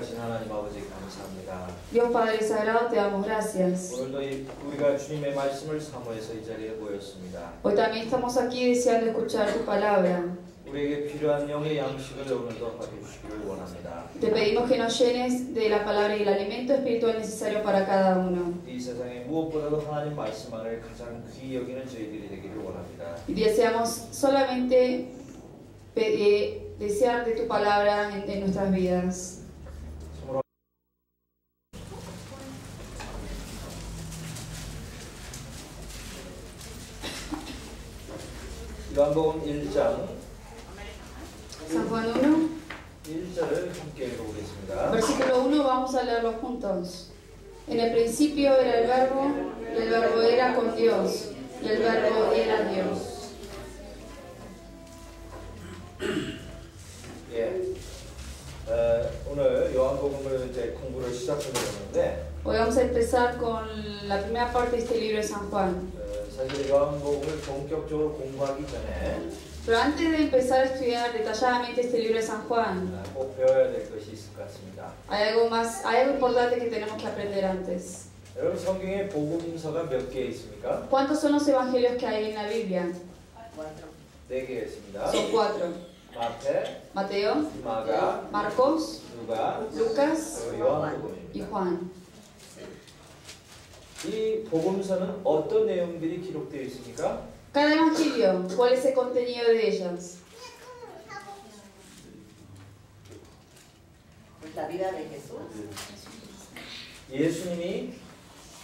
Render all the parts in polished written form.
거룩하신 하나님 아버지 감사합니다. Dios Padre Sagrado, te damos gracias. 오늘도 우리가 주님의 말씀을 사모해서 이 자리에 모였습니다. Hoy también estamos aquí deseando escuchar tu palabra. 우리에게 필요한 영의 양식을 오늘도 허락해 주시기를 원합니다. Te pedimos que nos llenes de la palabra y el alimento espiritual necesario para cada uno. 이 세상에 무엇보다도 하나님 말씀 안을 가장 귀히 여기는 저희들이 되기를 원합니다. Y deseamos solamente desear de tu palabra en nuestras vidas. 요한복음 1장 San Juan 1, 1절을 함께 읽어보겠습니다. versículo 1, vamos a leerlo juntos. En el principio era el verbo, y el verbo era con Dios, y el verbo era Dios. 예, 오늘 요한복음을 이제 공부를 시작해보는데 Hoy vamos a empezar con la primera parte de este libro de San Juan. 사실 요한복음을 본격적으로 공부하기 전에 Pero antes de empezar a estudiar detalladamente este libro de San Juan, 꼭 배워야 될 것이 있을 것 같습니다. hay algo importante que tenemos que aprender antes. 여러분 성경에 복음서가 몇 개 있습니까? ¿Cuántos son los evangelios que hay en la Biblia? 4개 있습니다. Son 4. 마태, Mateo, 마가, Marcos, 누가, Lucas 그리고 y 요한복음입니다. Juan. 이 복음서는 어떤 내용들이 기록되어 있습니까? Cada evangelio, ¿cuál es el contenido de ellas? La vida de Jesús. 예수님이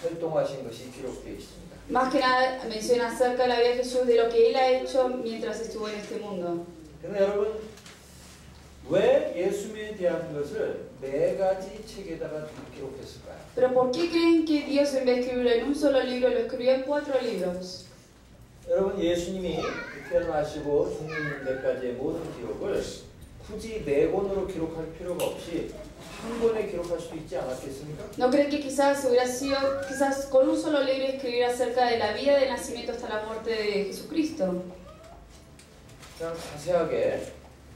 활동하신 것이 기록되어 있습니다. Más que nada menciona acerca de la vida de Jesús, de lo que Él ha hecho mientras estuvo en este mundo. 그런데 여러분, 왜 예수님에 대한 것을 4가지 책에다가 기록했을까요? Pero ¿por qué creen que Dios en vez de escribirlo en un solo libro, lo escribió en 4 libros? 여러분, 예수님이 태어나시고 죽는 데까지의 모든 기록을 굳이 4권으로 기록할 필요가 없이 한 권에 기록할 수도 있지 않았겠습니까? ¿No creen que quizás hubiera sido, quizás con un solo libro escribir acerca de la vida del nacimiento hasta la muerte de Jesucristo? 그냥 자세하게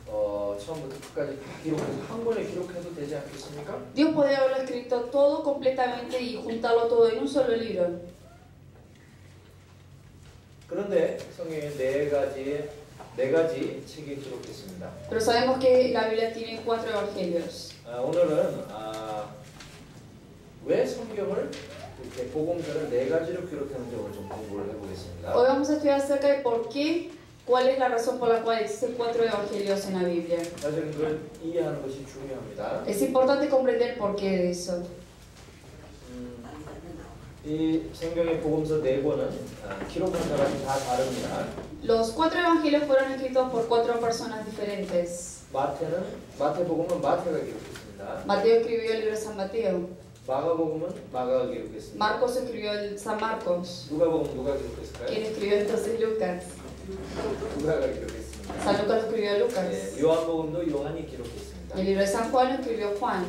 처음부터 끝까지 다 기록해서 한 권에 기록해도 되지 않겠습니까? Dios podría haberlo escrito todo completamente y juntarlo todo en un solo libro. 그런데 성경에 4가지 책이 기록됐습니다. Pero sabemos que la Biblia tiene 4 evangelios. 오늘은 왜 성경을 이렇게 복음서를 4가지로 기록했는지 오늘 좀 공부를 해보겠습니다. Hoy vamos a estudiar acerca de por qué, cuál es la razón por la cual existen 4 evangelios en la Biblia. 사실 그걸 이해하는 것이 중요합니다. Es importante comprender el porqué de eso. 이 성경의 복음서 4권은 기록한 사람이 다 다릅니다. Los 4 evangelios fueron escritos por 4 personas diferentes. 마태복음은 마태가 기록했습니다. Mateo escribió el libro de San Mateo. 마가복음은 마가가 기록했습니다. Marcos escribió el San Marcos. 누가복음 누가 기록했을까요? ¿Quién escribió entonces Lucas? 누가가 기록했습니다. San Lucas lo escribió Lucas. 네, 요한복음도 요한이 기록했습니다. Y el libro de San Juan lo escribió Juan.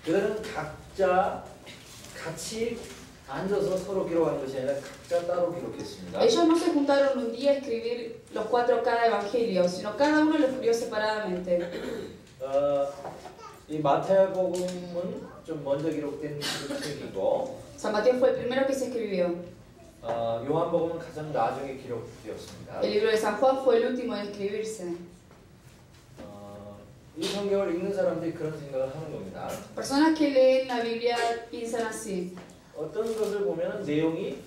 그들은 각자 같이 앉아서 서로 기록한 것이 아니라 각자 따로 기록했습니다. Ellos no se juntaron un día a escribir los 4 cada evangelio, sino cada uno lo escribió separadamente. 이 마태복음은 좀 먼저 기록된 책이고 San Mateo fue el primero que se escribió. 요한복음은 가장 나중에 기록되었습니다. El libro de San Juan fue el último en escribirse. 이 성경을 읽는 사람들이 그런 생각을 하는 겁니다. Personas que leen la Biblia piensan así. 어떤 것을 보면 내용이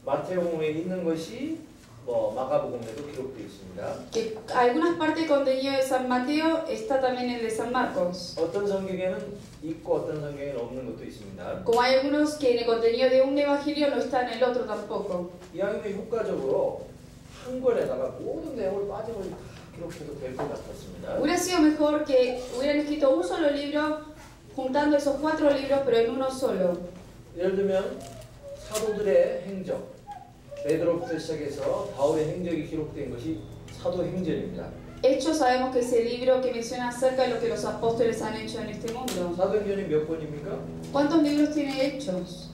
마태복음에 있는 것이 마가복음에도 기록되어 있습니다. Que algunas partes del contenido de San Mateo está también en el de San Marcos. 어떤 성경에는 있고 어떤 성경에는 없는 것도 있습니다. Como hay algunos que en el contenido de un evangelio no está en el otro tampoco. 이왕이면 효과적으로 한 권에다가 모든 내용을 빠짐없이 다 기록해도 될 것 같았습니다. Hubiera sido mejor que hubieran escrito un solo libro juntando esos 4 libros pero en uno solo. 예를 들면 사도들의 행적, 베드로부터 시작해서 바울의 행적이 기록된 것이 사도행전입니다. Hechos sabemos que es el libro que menciona acerca de lo que los apóstoles han hecho en este mundo. 사도행전이 몇 권입니까? ¿Cuántos libros tiene Hechos?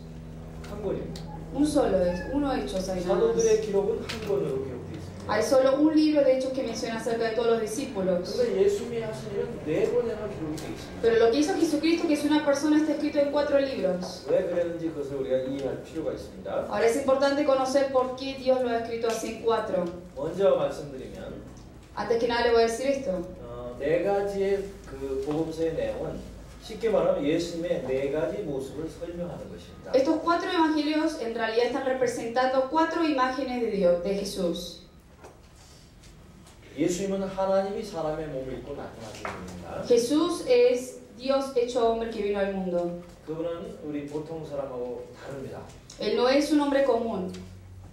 한 권입니다. Un solo, uno Hechos hay nada más. 사도들의 기록은 한 권으로 기록되어 있습니다. Hay solo un libro de Hechos que menciona acerca de todos los discípulos. 그런데 예수님이 하신 일은 4권이나 기록이 되어 있습니다. Pero lo que hizo Jesucristo, que es una persona, está escrito en 4 libros. 왜 그랬는지 그것을 우리가 이해할 필요가 있습니다. Ahora es importante conocer por qué Dios lo ha escrito así en 4. 먼저 말씀드리면 Antes que nada le voy a decir esto. 4가지의 그 복음서의 내용은 쉽게 말하면 예수님의 4가지 모습을 설명하는 것입니다. Estos 4 evangelios en realidad están representando 4 imágenes de Dios, de Jesús. 예수님은 하나님이 사람의 몸을 입고 나타나신 분입니다. Jesús es Dios hecho hombre que vino al mundo. 그분은 우리 보통 사람하고 다릅니다. Él no es un hombre común.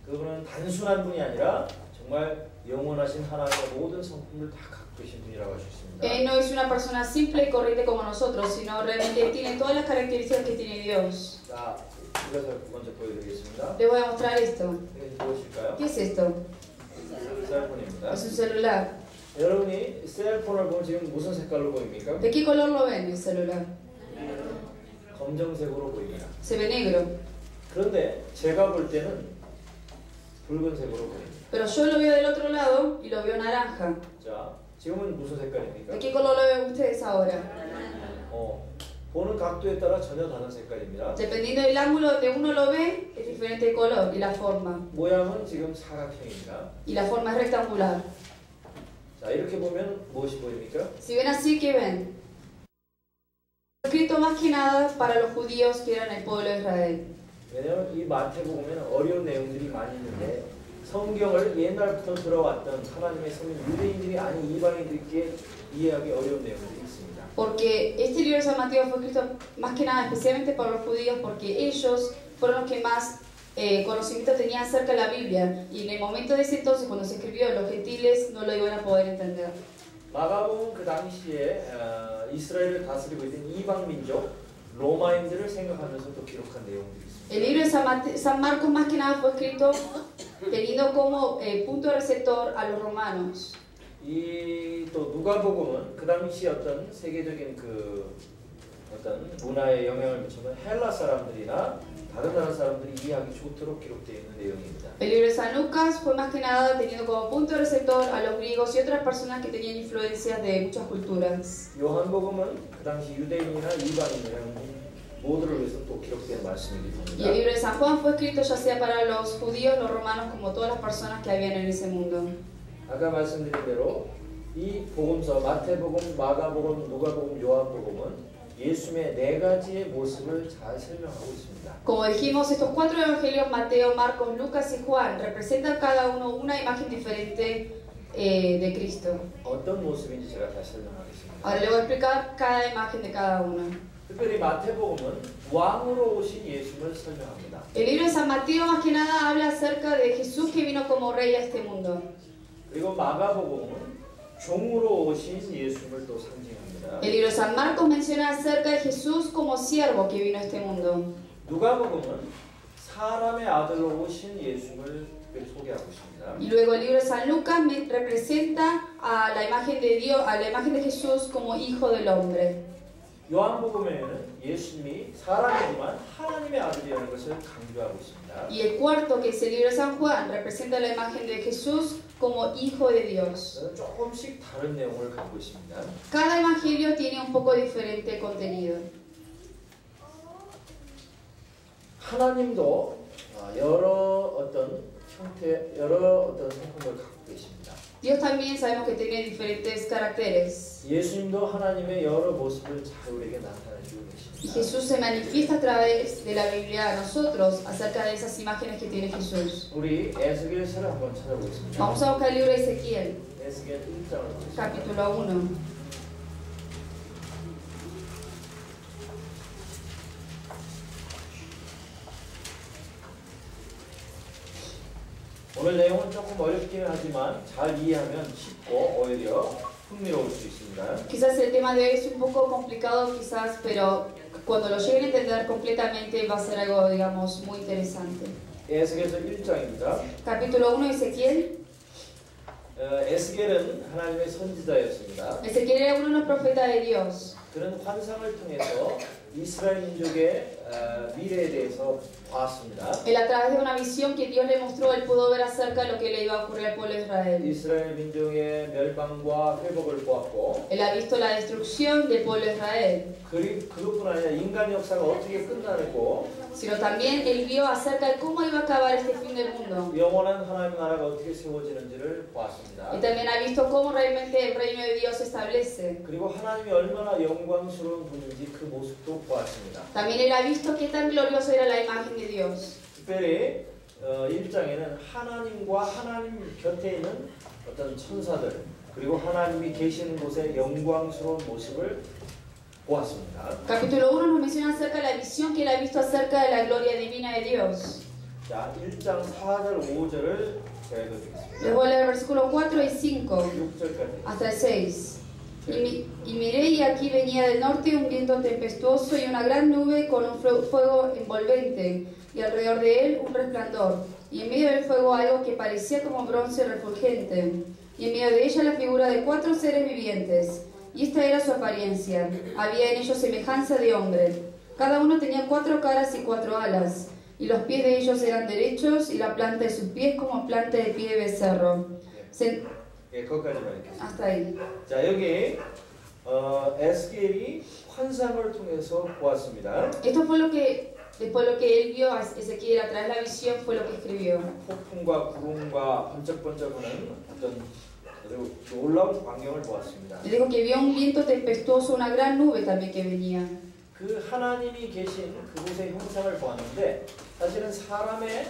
그분은 단순한 분이 아니라 정말 영원하신 하나님의 모든 성품을 다 갖고 계신 분이라고 할 수 있습니다. Él no es una persona simple y corriente como nosotros, sino realmente él tiene todas las características que tiene Dios. 자, 이것을 먼저 보여드리겠습니다. Les voy a mostrar esto. 이게 무엇일까요? ¿Qué es esto? 셀폰입니다. Es un celular. 여러분이 셀폰을 보면 지금 무슨 색깔로 보입니까? ¿De qué color lo ven el celular? 검정색으로 보입니다. Se ve negro. 그런데 제가 볼 때는 붉은색으로 보입니다. Pero yo lo veo del otro lado y lo veo naranja. 자, 지금은 무슨 색깔입니까? ¿De qué color lo ven ustedes ahora? 보는 각도에 따라 전혀 다른 색깔입니다. Dependiendo del ángulo donde uno lo ve, es diferente el color y la forma. 모양은 지금 사각형입니다. Y la forma es rectangular. 자, 이렇게 보면 무엇이 보입니까? Si ven así, ¿qué ven? Escrito más que nada para los judíos que eran el pueblo de Israel. 왜냐하면 이 마태복음에는 어려운 내용들이 많이 있는데 성경을 옛날부터 들어왔던 하나님의 성인 유대인들이 아닌 이방인들께 이해하기 어려운 내용들이 있습니다. Porque este libro de San Mateo fue escrito más que nada especialmente para los judíos porque ellos fueron los que más conocimiento tenían acerca de la Biblia y en el momento de ese entonces cuando se escribió los gentiles no lo iban a poder entender. 마가복음 그 당시에 이스라엘을 다스리고 있던 이방 민족 로마인들을 생각하면서 또 기록한 내용들이 있습니다. El libro de San Marcos más que nada fue escrito teniendo como punto receptor a los romanos. 이 또 누가복음은 그 당시 어떤 세계적인 그 어떤 문화에 영향을 미치는 헬라 사람들이나 다른 나라 사람들이 이해하기 좋도록 기록되어 있는 내용입니다. El libro de San Lucas fue más que nada teniendo como punto receptor a los griegos y otras personas que tenían influencias de muchas culturas. 요한복음은 그 당시 유대인이나 이방인이나 모두를 위해서 또 기록된 말씀이기 Y el 때문에 libro de San Juan fue escrito ya sea para los judíos, los romanos, como todas las personas que habían en ese mundo. 아까 말씀드린 대로 이 복음서 마태복음, 마가복음, 누가복음, 요한복음은 예수님의 4가지의 모습을 잘 설명하고 있습니다. Como dijimos, estos 4 evangelios, Mateo, Marcos, Lucas y Juan, representan cada uno una imagen diferente de Cristo. 어떤 모습인지 제가 다시 설명하겠습니다. Ahora le voy a explicar cada imagen de cada uno. 특별히 마태복음은 왕으로 오신 예수님을 설명합니다. El libro de San Mateo más que nada habla acerca de Jesús que vino como rey a este mundo. 그리고 마가복음은 종으로 오신 예수님을 또 상징합니다. El libro de San Marcos menciona acerca de Jesús como siervo que vino a este mundo. 누가복음은 사람의 아들로 오신 예수님을 특별히 소개하고 있습니다. Y luego el libro de San Lucas representa a la imagen de Dios, a la imagen de Jesús como hijo del hombre. 요한복음에는 예수님이 사람이지만 하나님의 아들이라는 것을 강조하고 있습니다. Y el cuarto, que es el libro de San Juan, representa la imagen de Jesús como hijo de Dios. 조금씩 다른 내용을 갖고 있습니다. Cada evangelio tiene un poco diferente contenido. 하나님도 여러 어떤 형태, 여러 어떤 성품을 갖고 계십니다. Dios también sabemos que tiene diferentes caracteres. 예수님도 하나님의 여러 모습을 잘 우리에게 나타내 주고 Y 계십니다. Jesús se manifiesta a través de la Biblia a nosotros acerca de esas imágenes que tiene Jesús. 우리 에스겔서를 한번 찾아보겠습니다. Vamos a buscar el libro de Ezequiel, 에스겔 1장을 보겠습니다. capítulo 1. 오늘 내용은 조금 어렵긴 하지만 잘 이해하면 쉽고 오히려 흥미로울 수 있습니다. Quizás el tema de hoy es un poco complicado, quizás, pero cuando lo lleguen a entender completamente va a ser algo, digamos, muy interesante. 에스겔서 1장입니다. Capítulo 1 de Ezequiel. 에스겔은 하나님의 선지자였습니다. Ezequiel era uno de los profetas de Dios. 그런 환상을 통해서 이스라엘 민족의 미래에 대해서 봤습니다. Él a través de una visión que Dios le mostró, él pudo ver acerca de lo que le iba a ocurrir al pueblo de Israel. 이스라엘 민족의 멸망과 회복을 보았고 Él ha visto la destrucción del pueblo de Israel, 그것뿐 아니라 인간 역사가 어떻게 끝나고 sino también él vio acerca de cómo iba a acabar este fin del mundo. 영원한 하나님의 나라가 어떻게 세워지는지를 보았습니다. Y también ha visto cómo realmente el reino de Dios se establece. 그리고 하나님이 얼마나 영광스러운 분인지 그 모습도 보았습니다. También él ha visto qué tan glorioso era la imagen de Dios. 특별히 1장에는 하나님과 하나님 곁에 있는 어떤 천사들 그리고 하나님이 계시는 곳의 영광스러운 모습을 보았습니다. Capítulo 1 nos menciona acerca de la visión que él ha visto acerca de la gloria divina de Dios. 자, 1장 4절 5절을 제가 읽어드리겠습니다. Les voy a leer el versículo 4 y 5 6절까지. hasta el 6. Y miré y aquí venía del norte un viento tempestuoso y una gran nube con un fuego envolvente, y alrededor de él un resplandor, y en medio del fuego algo que parecía como bronce refulgente, y en medio de ella la figura de 4 seres vivientes, y esta era su apariencia. Había en ellos semejanza de hombre. Cada uno tenía 4 caras y 4 alas, y los pies de ellos eran derechos, y la planta de sus pies como planta de pie de becerro. 예, 거기까지만 읽겠습니다. Hasta ahí. 자, 여기 에스겔이 환상을 통해서 보았습니다. Esto fue lo que, después lo que él vio a Ezequiel a través de la visión, fue lo que escribió. 폭풍과 구름과 번쩍번쩍하는 어떤 아주 놀라운 광경을 보았습니다. Le dijo que vio un viento tempestuoso, una gran nube también que venía. 그 하나님이 계신 그곳의 형상을 보았는데 사실은 사람의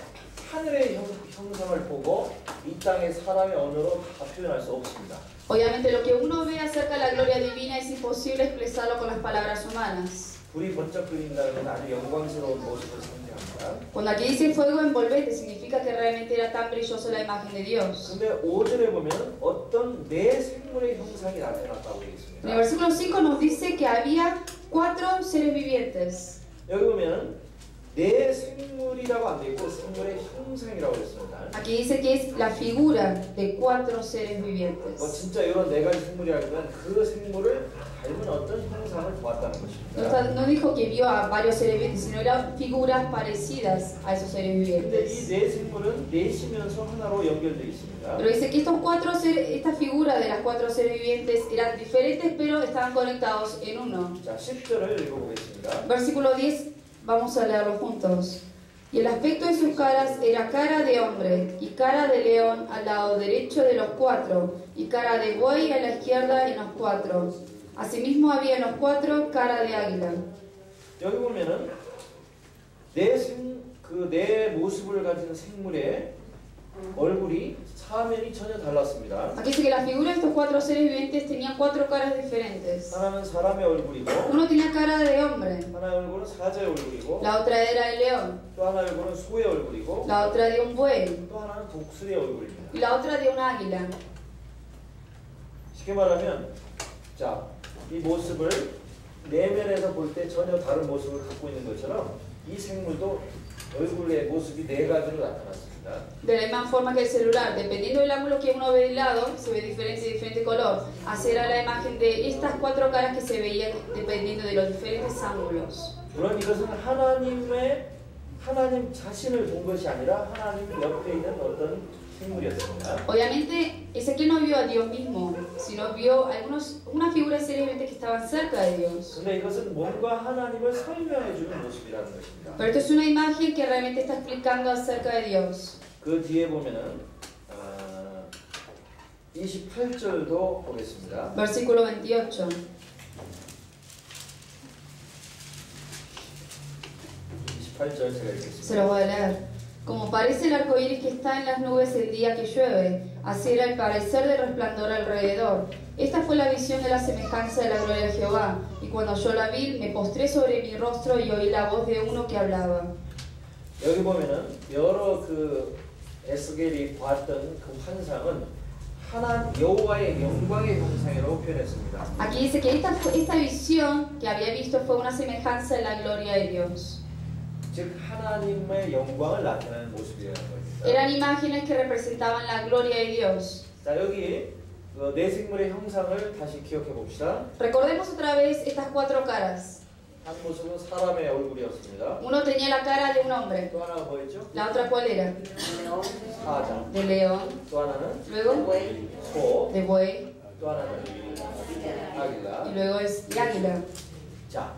하늘의 형상을 보고 이 땅의 사람의 언어로 다 표현할 수 없습니다. Obviamente lo que uno ve acerca de la gloria divina es imposible expresarlo con las palabras humanas. 불이 번쩍거린다는 건 아주 영광스러운 모습을 상징합니다. Cuando aquí dice fuego envolvente significa que realmente era tan brilloso la imagen de Dios. 근데 5절에 보면 어떤 네 생물의 형상이 나타났다고 되어 있습니다. En el versículo 5 nos dice que había 4 seres vivientes. 여기 보면 네 생물이라고 안 되어 있고 생물의 형상이라고 했습니다. Aquí dice que es la figura de 4 seres vivientes. 진짜 이런 네 가지 생물이라면 그 생물을 닮은 어떤 형상을 보았다는 것입니다. No dijo que vio a varios seres vivientes, sino eran figuras parecidas a esos seres 근데 vivientes. 이 네 생물은 넷이면서 하나로 연결되어 있습니다. Pero dice que estos 4 seres, esta figura de las 4 seres vivientes eran diferentes, pero estaban conectados en uno. 자, 10절을 읽어보겠습니다. Versículo 10, vamos a leerlo juntos. Y el aspecto de sus caras era cara de hombre, y cara de león al lado derecho de los 4, y cara de buey a la izquierda en los 4. Asimismo había en los 4 cara de águila. 여기 보면은 네 모습을 가진 생물의 얼굴이 사면이 전혀 달랐습니다. Aquí dice que la figura de estos 4 seres vivientes tenían 4 caras diferentes. 하나는 사람의 얼굴이고 Uno tenía cara de hombre, 하나의 얼굴은 사자의 얼굴이고 la otra era de león, 또 하나의 얼굴은 소의 얼굴이고 la otra de un buey 또 하나는 독수리의 얼굴입니다. y la otra de un águila. 쉽게 말하면 자, 이 모습을 내면에서 볼 때 전혀 다른 모습을 갖고 있는 것처럼 이 생물도 얼굴의 모습이 네 가지로 나타났습니다. De la misma forma que el celular, dependiendo del ángulo que uno ve del lado, se ve diferente color. Así era la imagen de estas 4 caras que se veían dependiendo de los diferentes ángulos. 물론 이것은 하나님 자신을 본 것이 아니라 하나님 옆에 있는 어떤 생물이었습니다. Obviamente, Ezequiel no vio a Dios mismo, sino vio una figura de seres vivientes que estaban cerca de Dios. 근데 이것은 뭔가 하나님을 설명해 주는 모습이라는 것입니다. Pero esto es una imagen que realmente está explicando acerca de Dios. 그 뒤에 보면은 28절도 보겠습니다. Versículo 28. 28절 제가 Se 읽겠습니다. lo voy a leer. Como parece el arco iris que está en las nubes el día que llueve, así era el parecer del resplandor alrededor. Esta fue la visión de la semejanza de la gloria de Jehová, y cuando yo la vi, me postré sobre mi rostro y oí la voz de uno que hablaba. 여기 보면은 여러 에스겔이 봤던 그 환상은 하나님 여호와의 영광의 형상이라고 표현했습니다. Aquí dice que esta visión que había visto fue una semejanza de la gloria de Dios. 즉 하나님의 영광을 나타내는 모습이라는 것입니다. Eran imágenes que representaban la gloria de Dios. 자, 여기 네 생물의 형상을 다시 기억해 봅시다. Recordemos otra vez estas 4 caras. 한 모습은 사람의 얼굴이었습니다. Uno tenía la cara de un hombre. 또 하나가 뭐였죠? La otra, ¿cuál era? 사자. De león. 또 하나는 Luego, 소. de buey. 또 하나는 Y 아기라. luego es de águila. 자,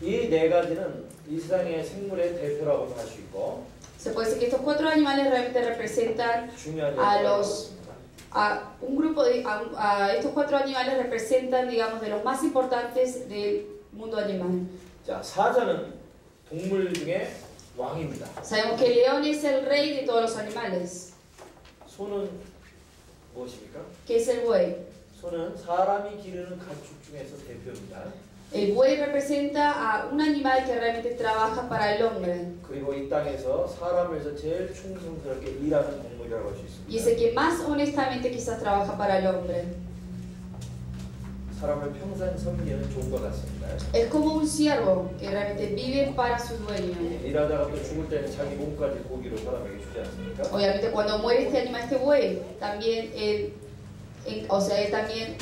이 네 가지는 이 세상의 생물의 대표라고도 할 수 있고 Se puede decir que estos cuatro animales realmente representan 중요한 a 역할을 los 하고 있습니다. a un grupo a estos cuatro animales representan, digamos, de los más importantes del mundo animal. 자, 사자는 동물 중에 왕입니다. Sabemos que el león es el rey de todos los animales. 소는 무엇입니까? ¿Qué es el buey? 소는 사람이 기르는 가축 중에서 대표입니다. El buey representa a un animal que realmente trabaja para el hombre 그리고 이 땅에서 사람에서 제일 충성스럽게 일하는 동물이라고 할 수 y es el 있습니다. que más honestamente quizás trabaja para el hombre. 사람을 평생 섬기는 종과 같습니다. Es como un siervo que realmente vive para su dueño. 일하다가 또 죽을 때는 자기 몸까지 고기로 사람에게 주지 않습니까? Obviamente cuando muere este animal, este buey, también él también,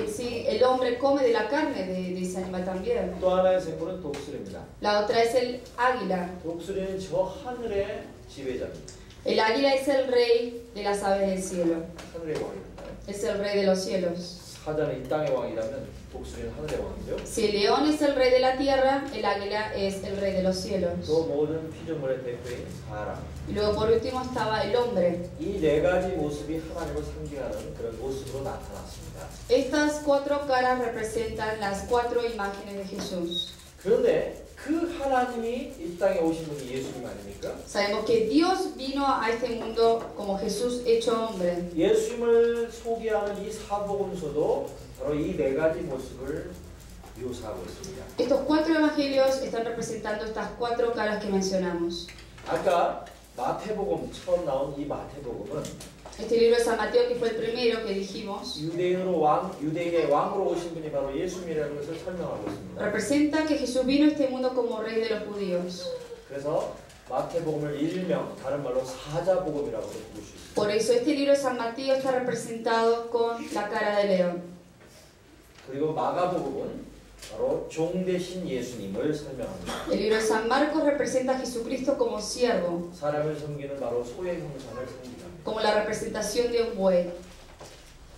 sí, el hombre come de la carne de ese animal también. 또 하나의 생물은 독수리입니다. La otra es el águila. 독수리는 저 하늘의 지배자입니다. El águila es el rey de las aves del cielo. 하늘의 왕입니다. Es el rey de los cielos. 사자는 이 땅의 왕이라면 독수리는 하늘의 왕이죠. Si el león es el rey de la tierra, el águila es el rey de los cielos. 또 모든 피조물의 대표인 사람. Y luego por último estaba el hombre. 이 네 가지 모습이 하나님을 상징하는 그런 모습으로 나타났습니다. Estas cuatro caras representan las cuatro imágenes de Jesús. 그런데 그 하나님이 이 땅에 오신 분이 예수님 아닙니까? Sabemos que Dios vino a este mundo como Jesús hecho hombre. 예수님을 소개하는 이 사복음서도 바로 이 네 가지 모습을 묘사하고 있습니다. Estos cuatro evangelios están representando estas cuatro caras que mencionamos. 아까 마태복음 처음 나온 이 마태복음은 Este libro de San Mateo, que fue el primero que dijimos, 유대인의 왕으로 오신 분이 바로 예수님이라는 것을 설명하고 있습니다. representa que Jesús vino a este mundo como rey de los judíos. 그래서 마태복음을 일명 다른 말로 사자복음이라고도 부를 수 있습니다. Por eso este libro de San Mateo está representado con la cara de león. 그리고 마가복음은 바로 종 대신 예수님을 설명합니다. El libro de San Marcos representa a Jesucristo como siervo, 사람을 섬기는 바로 소의 형상을 섬깁니다. como la representación de un buey.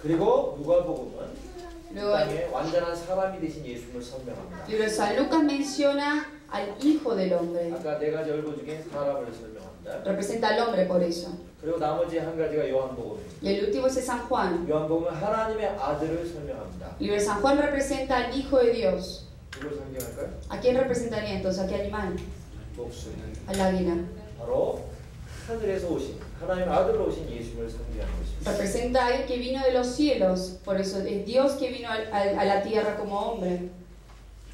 그리고 누가복음은 이 Luego 땅에 완전한 사람이 되신 예수님을 설명합니다. el libro de San Lucas menciona al Hijo del Hombre. 아까 네 가지 얼굴 중에 사람을 설명합니다. Representa al hombre por eso. 그리고 나머지 한 가지가 요한복음입니다. Y el último es el San Juan. 요한복음은 하나님의 아들을 설명합니다. El libro de San Juan representa al Hijo de Dios. 누굴 상징할까요? ¿A quién representaría entonces? ¿A qué animal? 독수리. Al águila. 바로 하늘에서 오신 하나님의 아들로 오신 예수님을 상징하는 것입니다. Representa a alguien que vino de los cielos. Por eso es Dios que vino a la tierra como hombre.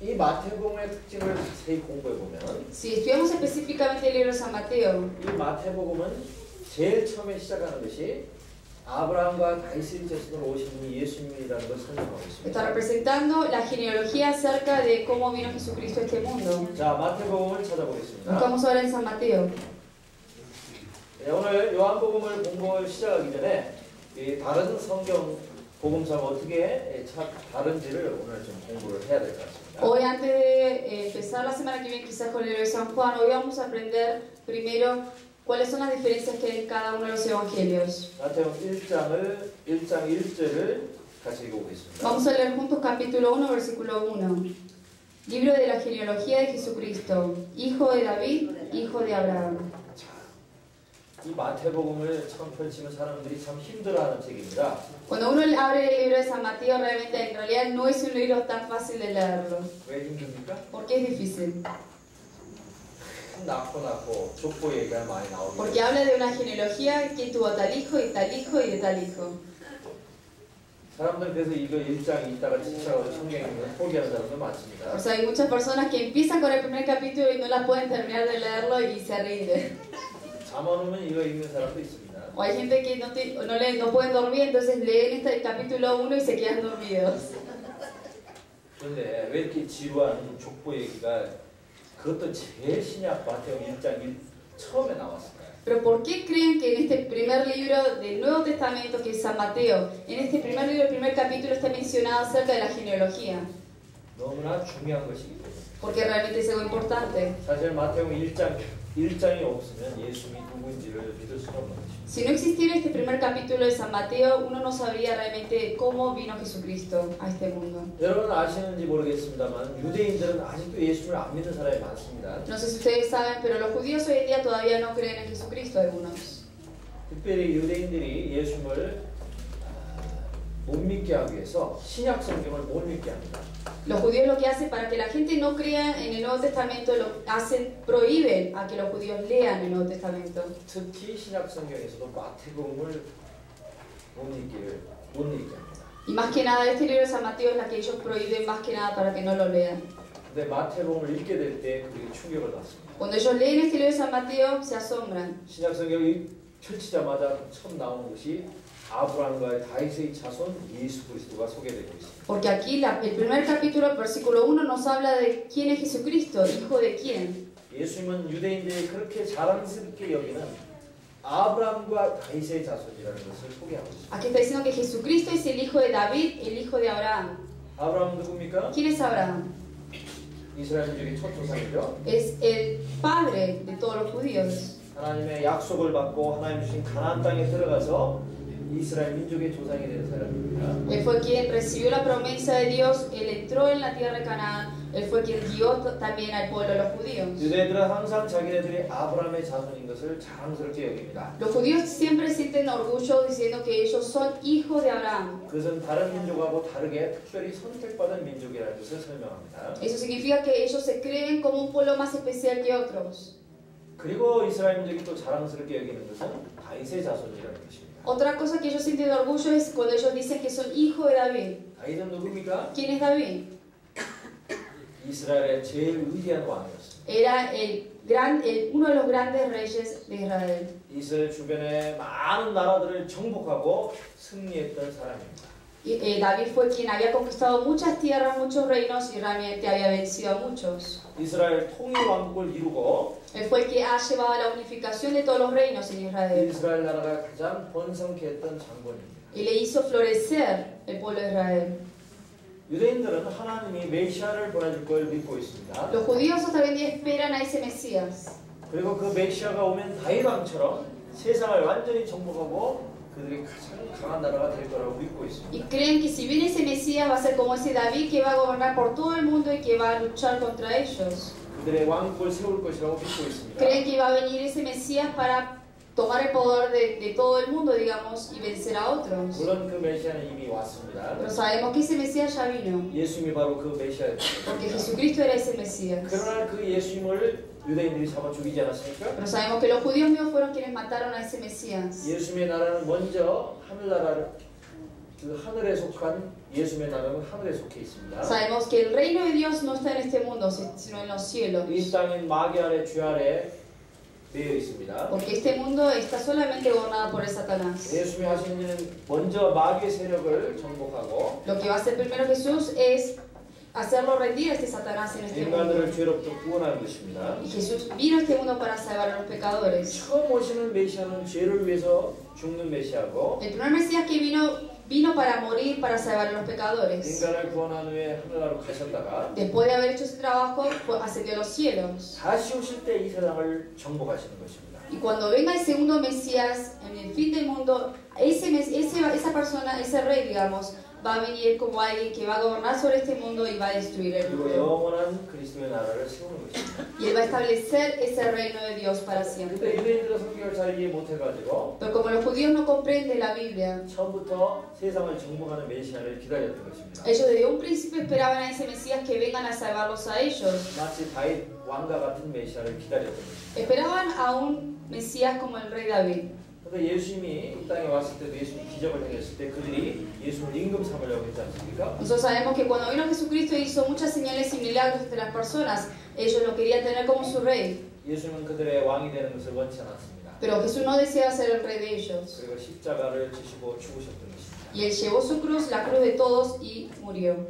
이 마태복음의 특징을 자세히 공부해 보면 Si estudiamos específicamente el libro de San Mateo, 이 마태복음은 제일 처음에 시작하는 것이 아브라함과 다윗의 자손으로 오신 분이 예수님이라는 걸 설명하고 está 있습니다. representando la genealogía acerca de cómo vino Jesucristo a este mundo. 자, 마태복음을 찾아보겠습니다. Buscamos ahora en San Mateo. 네, 오늘 요한복음을 공부를 시작하기 전에 이 다른 성경 복음서가 어떻게 다른지를 오늘 좀 공부를 해야 될 것 같습니다. Hoy, antes de empezar la semana que viene, quizás con el libro de San Juan, hoy vamos a aprender primero cuáles son las diferencias que hay en cada uno de los evangelios. 마태복음 1장 1절을 같이 읽어보겠습니다. Vamos a leer juntos capítulo 1, versículo 1. Libro de la genealogía de Jesucristo, hijo de David, hijo de Abraham. 이 마태복음을 처음 펼치면 사람들이 참 힘들어하는 책입니다. Cuando uno abre el libro de San Mateo, realmente en realidad no es un libro tan fácil de leerlo. 왜 힘듭니까? ¿Por qué es difícil? 낳고 족보 얘기가 많이 나오고 Porque habla de una genealogía, quién tuvo tal hijo y tal hijo y de tal hijo. 사람들은 그래서 이거 1장 있다가 지쳐가지고 성경 읽는 포기하는 사람도 많습니다. O sea, hay muchas personas que empiezan con el primer capítulo y no la pueden terminar de leerlo y se rinden. 잠안 오면 이거 읽는 사람도 있습니다. O hay gente que no pueden dormir, entonces leen este capítulo 1 y se quedan dormidos. 그런데 왜 이렇게 지루한 족보 얘기가 그것도 제일 신약 마태복음 1장 처음에 나왔을까요? Pero ¿por qué creen que en este primer libro del Nuevo Testamento, que es San Mateo, en este primer libro, el primer capítulo está mencionado acerca de la genealogía? 너무나 중요한 것이기 때문에. porque realmente es algo importante. 사실 마태복음 1장이 없으면 예수님이 누구인지를 믿을 수가 없는 것입니다. Si no existiera este primer capítulo de San Mateo, uno no sabría realmente cómo vino Jesucristo a este mundo. 여러분 아시는지 모르겠습니다만 유대인들은 아직도 예수를 안 믿는 사람이 많습니다. No sé si ustedes saben, pero los judíos hoy en día todavía no creen en Jesucristo algunos. 특별히 유대인들이 예수를 못 믿게 하기 위해서 신약 성경을 못 믿게 합니다. Los judíos lo que hacen para que la gente no crea en el Nuevo Testamento, prohíben a que los judíos lean el Nuevo Testamento. 특히 신약 성경에서도 마태복음을 못 읽게 합니다. Y más que nada, este libro de San Mateo es la que ellos prohíben más que nada para que no lo lean. 근데 마태복음을 읽게 될 때 그들이 충격을 받습니다. Cuando ellos leen este libro de San Mateo, se asombran. 신약 성경이 펼치자마자 처음 나오는 것이 아브라함과 다윗의 자손 예수 그리스도가 소개되고 있습니다. Porque aquí el primer capítulo, versículo 1, nos habla de quién es Jesucristo, hijo de quién. 예수님은 유대인들이 그렇게 자랑스럽게 여기는 아브라함과 다윗의 자손이라는 것을 소개하고 있습니다. Aquí está diciendo que Jesucristo es el hijo de David, el hijo de Abraham. 아브라함은 누굽니까? ¿Quién es Abraham? 이스라엘 민족의 첫 조상이죠. Es el padre de todos los judíos. 하나님의 약속을 받고 하나님 주신 가나안 땅에 들어가서 이스라엘 민족의 조상이 된 사람입니다. Él fue quien recibió la promesa de Dios, él entró en la tierra de Canaán, él fue quien guió también al pueblo de los judíos. 유대인들은 항상 자기네들이 아브라함의 자손인 것을 자랑스럽게 여깁니다. Los judíos siempre sienten orgullo diciendo que ellos son hijos de Abraham. 그것은 다른 민족하고 다르게 특별히 선택받은 민족이라는 것을 설명합니다. Eso significa que ellos se creen como un pueblo más especial que otros. 그리고 이스라엘 민족이 또 자랑스럽게 여기는 것은 다윗의 자손이라는 것입니다. Otra cosa que ellos sienten orgullo es cuando ellos dicen que son hijos de David. 다윗은 누굽니까? ¿Quién es David? 이스라엘의 제일 위대한 왕이었습니다. Era uno de los grandes reyes de Israel. 이스라엘 주변의 많은 나라들을 정복하고 승리했던 사람입니다. David fue quien había conquistado muchas tierras, muchos reinos y realmente había vencido a muchos. 이스라엘 통일 왕국을 이루고 Él fue el que ha llevado a la unificación de todos los reinos en Israel 이스라엘 나라가 가장 번성케 했던 장본입니다. y le hizo florecer el pueblo de Israel. 유대인들은 하나님이 메시아를 보내줄 걸 믿고 있습니다. Los judíos hasta hoy en día esperan a ese Mesías. 그리고 그 메시아가 오면 다윗 왕처럼 세상을 완전히 정복하고 그들이 가장 강한 나라가 될 거라고 믿고 있습니다. Y creen que si viene ese Mesías va a ser como ese David que va a gobernar por todo el mundo y que va a luchar contra ellos. 그들의 왕국을 세울 것이라고 믿고 있습니다. Creen que va a venir ese Mesías para tomar el poder de todo el mundo, digamos, y vencer a otros. 물론 그 메시아는 이미 왔습니다. Pero sabemos que ese Mesías ya vino, 예수님이 바로 그 메시아였습니다. porque Jesucristo era ese Mesías. 그러나 그 예수님을 유대인들이 잡아 죽이지 않았습니까? Pero sabemos que los judíos mismos fueron quienes mataron a ese Mesías. 예수님의 나라는 먼저 하늘나라를 그 하늘에 속한 예수님의 나라는 하늘에 속해 있습니다. Sabemos que el reino de Dios no está en este mundo, sino en los cielos. 이 땅인 마귀 아래 죄 아래 매여 있습니다. Porque este mundo está solamente gobernado por el Satanás. 예수님이 하시는 일은 먼저 마귀의 세력을 정복하고 Lo que va a hacer primero Jesús es hacerlo rendir a este Satanás en este mundo. 인간들을 죄로부터 구원하는 것입니다. Y Jesús vino a este mundo para salvar a los pecadores. 처음 오시는 메시아는 죄를 위해서 죽는 메시아고 El primer Mesías que vino para morir, para salvar a los pecadores. 인간을 구원한 후에 하늘나라로 가셨다가 Después de haber hecho ese trabajo, ascendió a los cielos. 다시 오실 때 이 세상을 정복하시는 것입니다. Y cuando venga el segundo Mesías, en el fin del mundo, esa persona, ese rey, digamos, va a venir como alguien que va a gobernar sobre este mundo y va a destruir el 그리고 mundo. 영원한 그리스도의 나라를 세우는 것입니다. Y él va a establecer ese reino de Dios para 근데 siempre. 유대인들은 성경을 잘 이해 못해가지고 Pero como los judíos no comprenden la Biblia, 처음부터 세상을 정복하는 메시아를 기다렸던 것입니다. ellos desde un principio esperaban a ese Mesías que vengan a salvarlos a ellos. 마치 다윗 왕과 같은 메시아를 기다렸던 것입니다. Esperaban a un Mesías como el rey David. 그런데 예수님이 이 땅에 왔을 때도 예수님이 기적을 행했을 때 그들이 예수를 임금 삼으려고 했지 않습니까? Nosotros sabemos que cuando vino Jesucristo hizo muchas señales y milagros entre las personas. Ellos lo querían tener como su rey. 예수님은 그들의 왕이 되는 것을 원치 않았습니다. Pero Jesús no deseaba ser el rey de ellos. 그리고 십자가를 지시고 죽으셨던 것입니다. Y él llevó su cruz, la cruz de todos, y murió.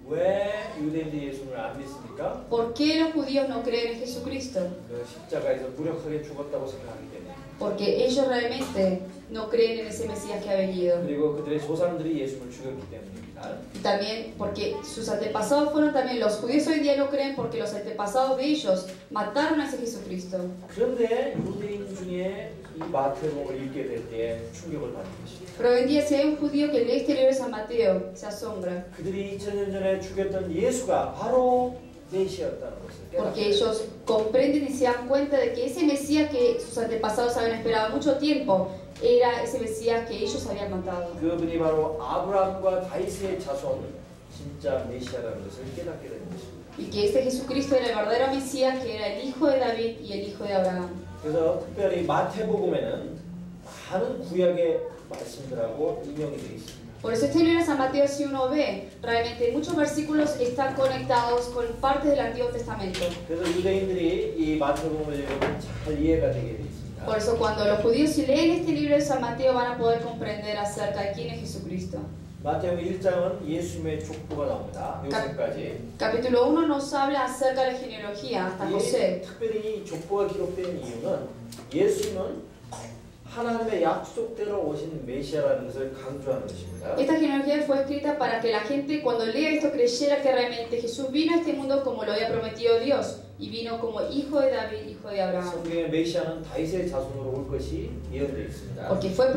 왜 유대인들이 예수님을 안 믿습니까? ¿Por qué los judíos no creen en Jesucristo? 그 십자가에서 무력하게 죽었다고 생각하기 때문에. porque ellos realmente no creen en ese Mesías que ha venido. 그리고 그들의 조상들이 예수를 죽였기 때문입니다. Y también porque sus antepasados fueron también, los judíos hoy en día no creen porque los antepasados de ellos mataron a ese Jesucristo. 그런데 유대인 중에 이 마태복음을 읽게 될 때 충격을 받는 것입니다. Pero hoy en día si hay un judío que lee este libro de San Mateo, se asombra. 그들이 2000년 전에 죽였던 예수가 바로 메시아였다는 것을 Porque 깨닫게 ellos comprenden y se dan cuenta de que ese Mesías que sus antepasados habían esperado mucho tiempo era ese Mesías que ellos habían matado. 그분이 바로 아브라함과 다윗의 자손 진짜 메시아라는 것을 깨닫게 되는 것입니다. Y que este Jesucristo era el verdadero Mesías, que era el hijo de David y el hijo de Abraham. 그래서 특별히 마태복음에는 많은 구약의 말씀들하고 인용이 되어 있습니다. Por eso este libro de San Mateo, si uno ve, realmente muchos versículos están conectados con partes del Antiguo Testamento. 그래서 유대인들이 이 마태복음을 읽으면 잘 이해가 되게 되어 있습니다. Por eso cuando los judíos si leen este libro de San Mateo van a poder comprender acerca de quién es Jesucristo. 마태복음 1장은 예수님의 족보가 나옵니다. 요셉까지. Capítulo 1 nos habla acerca de la genealogía hasta José. 특별히 이 족보가 기록된 이유는 예수는 하나님의 약속대로 오신 메시아라는 것을 강조하는 것입니다. Esta genealogía fue escrita para que la gente cuando lea esto creyera que realmente Jesús vino a este mundo como lo había prometido Dios y vino como hijo de David, hijo de Abraham. 성경의 메시아는 다윗의 자손으로 올 것이 예언되어 있습니다. Porque fue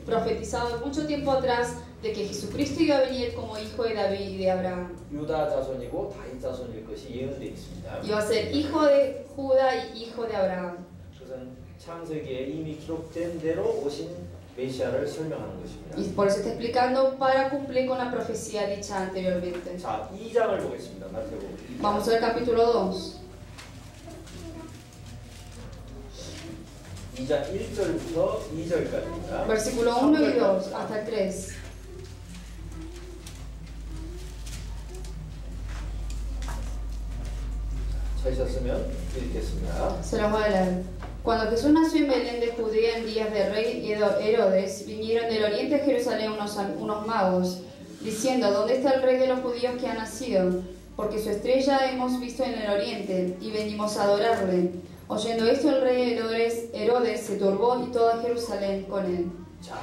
profetizado mucho tiempo atrás de que Jesucristo iba a venir como hijo de David y de Abraham. 유다 자손이고 다윗 자손일 것이 예언되어 있습니다. Iba a ser hijo de Judá y hijo de Abraham. 그것은 창세기에 이미 기록된 대로 오신 메시아를 설명하는 것입니다. Y por eso está explicando para cumplir con la profecía dicha anteriormente. 자, 2장을 보겠습니다. 마태복음. Vamos al capítulo 2. 2장 1절부터 2절까지입니다. Versículo 1 y 2 hasta el 3. 찾으셨으면 읽겠습니다. Se los voy a leer. Cuando Jesús nació en Belén de Judea en días del rey Herodes, vinieron del oriente a Jerusalén unos magos, diciendo, ¿dónde está el rey de los judíos que ha nacido? Porque su estrella hemos visto en el oriente, y venimos a adorarle. Oyendo esto, el rey Herodes se turbó y toda Jerusalén con él. 자,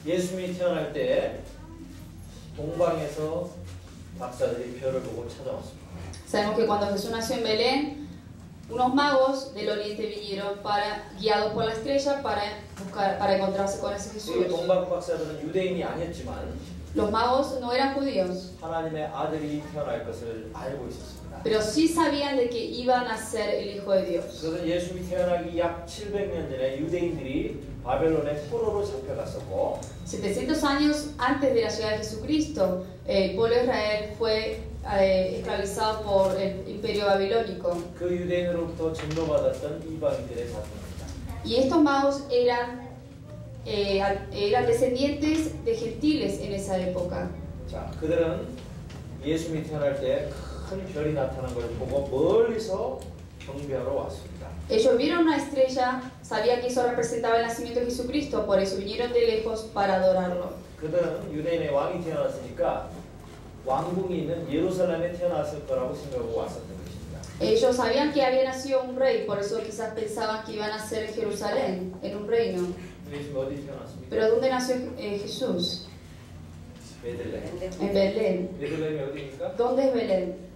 예수님이 태어날 때 동방에서 박사들이 별을 보고 찾아왔습니다. Sabemos que cuando Jesús nació en Belén, unos magos del oriente vinieron guiados por la estrella para encontrarse con ese Jesús. 이 동방 박사들은 유대인이 아니었지만 Los magos no eran judíos, 하나님의 아들이 태어날 것을 알고 있었습니다. pero sí sabían de que iban a ser el Hijo de Dios. 그것은 예수님이 태어나기 약 700년 전에 유대인들이 바벨론의 포로로 잡혀갔었고 700 años antes de la llegada de Jesucristo, el pueblo de Israel fue esclavizado por el imperio babilónico. 그 유대인으로부터 전도받았던 이방인들의 자손입니다. Y estos magos eran descendientes de gentiles en esa época. 자, 그들은 예수님이 태어날 때 큰 별이 나타난 걸 보고 멀리서 경배하러 왔습니다. Ellos vieron una estrella, sabían que eso representaba el nacimiento de Jesucristo, por eso vinieron de lejos para adorarlo. 그들은 유대인의 왕이 태어났으니까 왕궁이 있는 예루살렘에 태어났을 거라고 생각하고 왔었던 것입니다. Ellos sabían que había nacido un rey, por eso quizás pensaban que iban a nacer en Jerusalén, en un reino. 예수님이 어디 태어났습니까? Pero ¿dónde nació Jesús? 베들레헴. En Belén. 베들레헴이 어디입니까? ¿Dónde es Belén?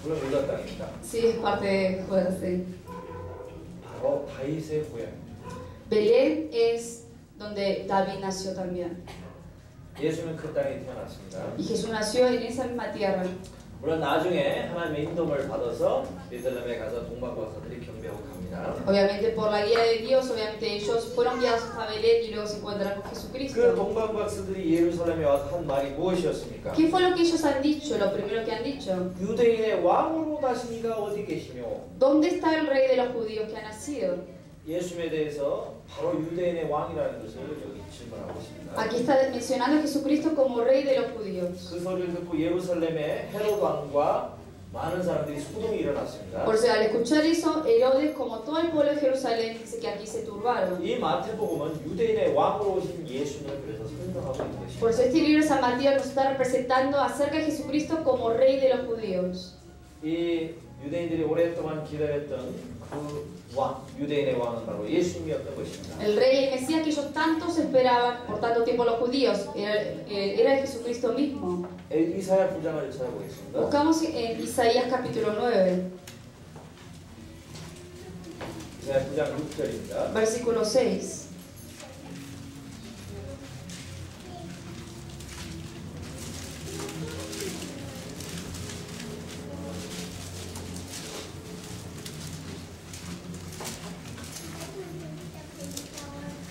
물론 유다 땅입니다. Sí, es parte de Judá, sí. 바로 다윗의 고향. Belén es donde David nació también. 예수는 그 땅에 태어났습니다. Y Jesús nació en esa misma tierra. 물론 나중에 하나님의 인도를 받아서 베들레헴에 가서 동방 박사들이 경배하고 갑니다. Obviamente por la guía de Dios, obviamente ellos fueron guiados hasta Belén y luego se encuentran con 그 Jesucristo. 동방 박사들이 예루살렘에 와서 한 말이 무엇이었습니까? ¿Qué fue lo que ellos han dicho? Lo primero que han dicho. 유대인의 왕으로 다시니가 어디 계시며 ¿Dónde está el rey de los judíos que ha nacido? 예수님에 대해서 바로 유대인의 왕이라는 것을 여기 질문하고 있습니다. Aquí está mencionando a Jesucristo como rey de los judíos. 그 소리를 듣고 예루살렘에 헤롯 왕과 많은 사람들이 소동이 일어났습니다. Por eso al escuchar eso, Herodes, como todo el pueblo de Jerusalén, dice que aquí se turbaron. 이 마태복음은 유대인의 왕으로 오신 예수님을 그래서 설명하고 있는 것입니다. Por eso este libro de San Mateo nos está representando acerca de Jesucristo como rey de los judíos. 이 유대인들이 오랫동안 기다렸던 그 왕, 유대인의 왕은 바로 예수님이었던 것입니다. El rey, el Mesías que ellos tantos esperaban por tanto tiempo los judíos, era el Jesucristo mismo. 이사야 9장을 찾아보겠습니다. Buscamos en Isaías capítulo 9, 이사야 9장 6절입니다. versículo 6.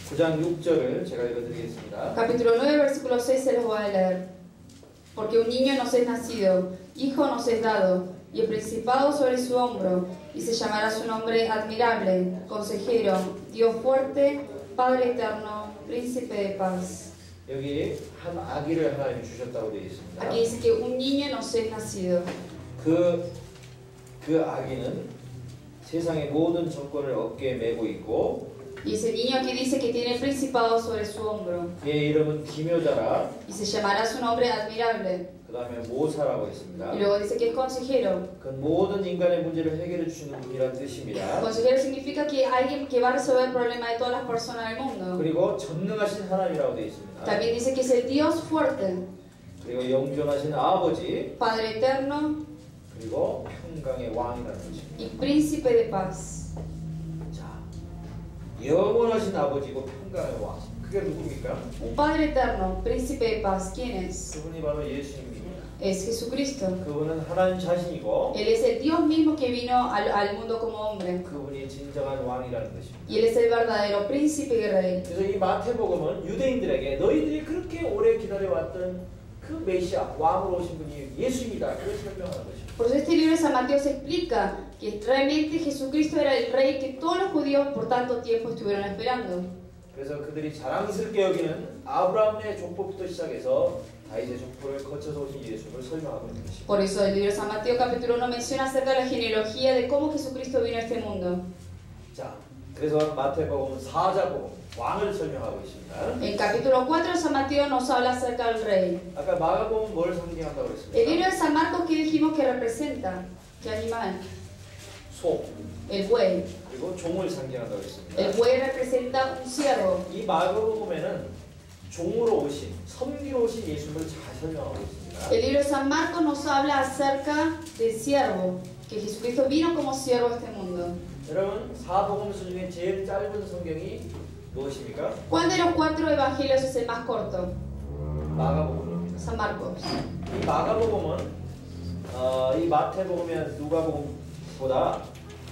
구장 6절을 제가 읽어드리겠습니다. Capítulo 9, versículo 6 se los voy a leer. Porque un niño nos es nacido, hijo nos es dado, y el principado sobre su hombro, y se llamará su nombre admirable, consejero, Dios fuerte, Padre eterno, príncipe de paz. 여기 한 아기를 하나님이 주셨다고 되어 있습니다. Aquí dice que un niño nos es nacido. 그 아기는 세상의 모든 정권을 어깨에 메고 있고 Y ese niño aquí dice que tiene el principado sobre su hombro, 그의 이름은 기묘자라 y se llamará su nombre admirable. 그 다음에 모사라고 했습니다. Y luego dice que es consejero. 그 모든 인간의 문제를 해결해 주시는 분이란 뜻입니다. Consejero significa que alguien que va a resolver el problema de todas las personas del mundo. 그리고 전능하신 하나님이라고 되어 있습니다. También dice que es el Dios fuerte, 그리고 영존하신 아버지 Padre eterno 그리고 평강의 왕이라는 것입니다. y príncipe de paz. 자, 영원하신 아버지고 평강의 왕. 그게 누굽니까? Un Padre eterno, príncipe de paz. ¿Quién es? 그분이 바로 예수님입니다. Es Jesucristo. 그분은 하나님 자신이고 Él es el Dios mismo que vino al mundo como hombre. 그분이 진정한 왕이라는 것입니다. Y Él es el verdadero príncipe y rey. 그래서 이 마태복음은 유대인들에게 너희들이 그렇게 오래 기다려왔던 그 메시아 왕으로 오신 분이 예수입니다. 그걸 설명하는 것입니다. Por eso este libro de San Mateo se explica que realmente Jesucristo era el rey que todos los judíos por tanto tiempo estuvieron esperando. 그래서 그들이 자랑스럽게 여기는 아브라함의 족보부터 시작해서 다윗의 족보를 거쳐서 오신 예수를 설명하고 있는 것입니다. Por eso el libro de San Mateo capítulo 1 menciona acerca de la genealogía de cómo Jesucristo vino a este mundo. 자, 그래서 마태복음은 사자복음, 왕을 설명하고 있습니다. En capítulo 4 San Mateo nos habla acerca del rey. 아까 마가복음은 뭘 상징한다고 El libro 그랬습니까? de San Marcos, ¿qué dijimos que representa? ¿Qué animal? 소, El buey. 그리고 종을 상징한다고 했습니다. El buey representa un siervo. 이 마가복음에는 종으로 오신, 섬기러 오신 예수를 잘 설명하고 있습니다. El libro de San Marcos nos habla acerca del siervo, que Jesucristo vino como siervo a este mundo. 여러분, 사복음서 중에 제일 짧은 성경이 무엇입니까? ¿Cuál de los 4 evangelios es el más corto? 마가복음입니다. San Marcos. 이 마가복음은 이 마태복음이나 누가복음보다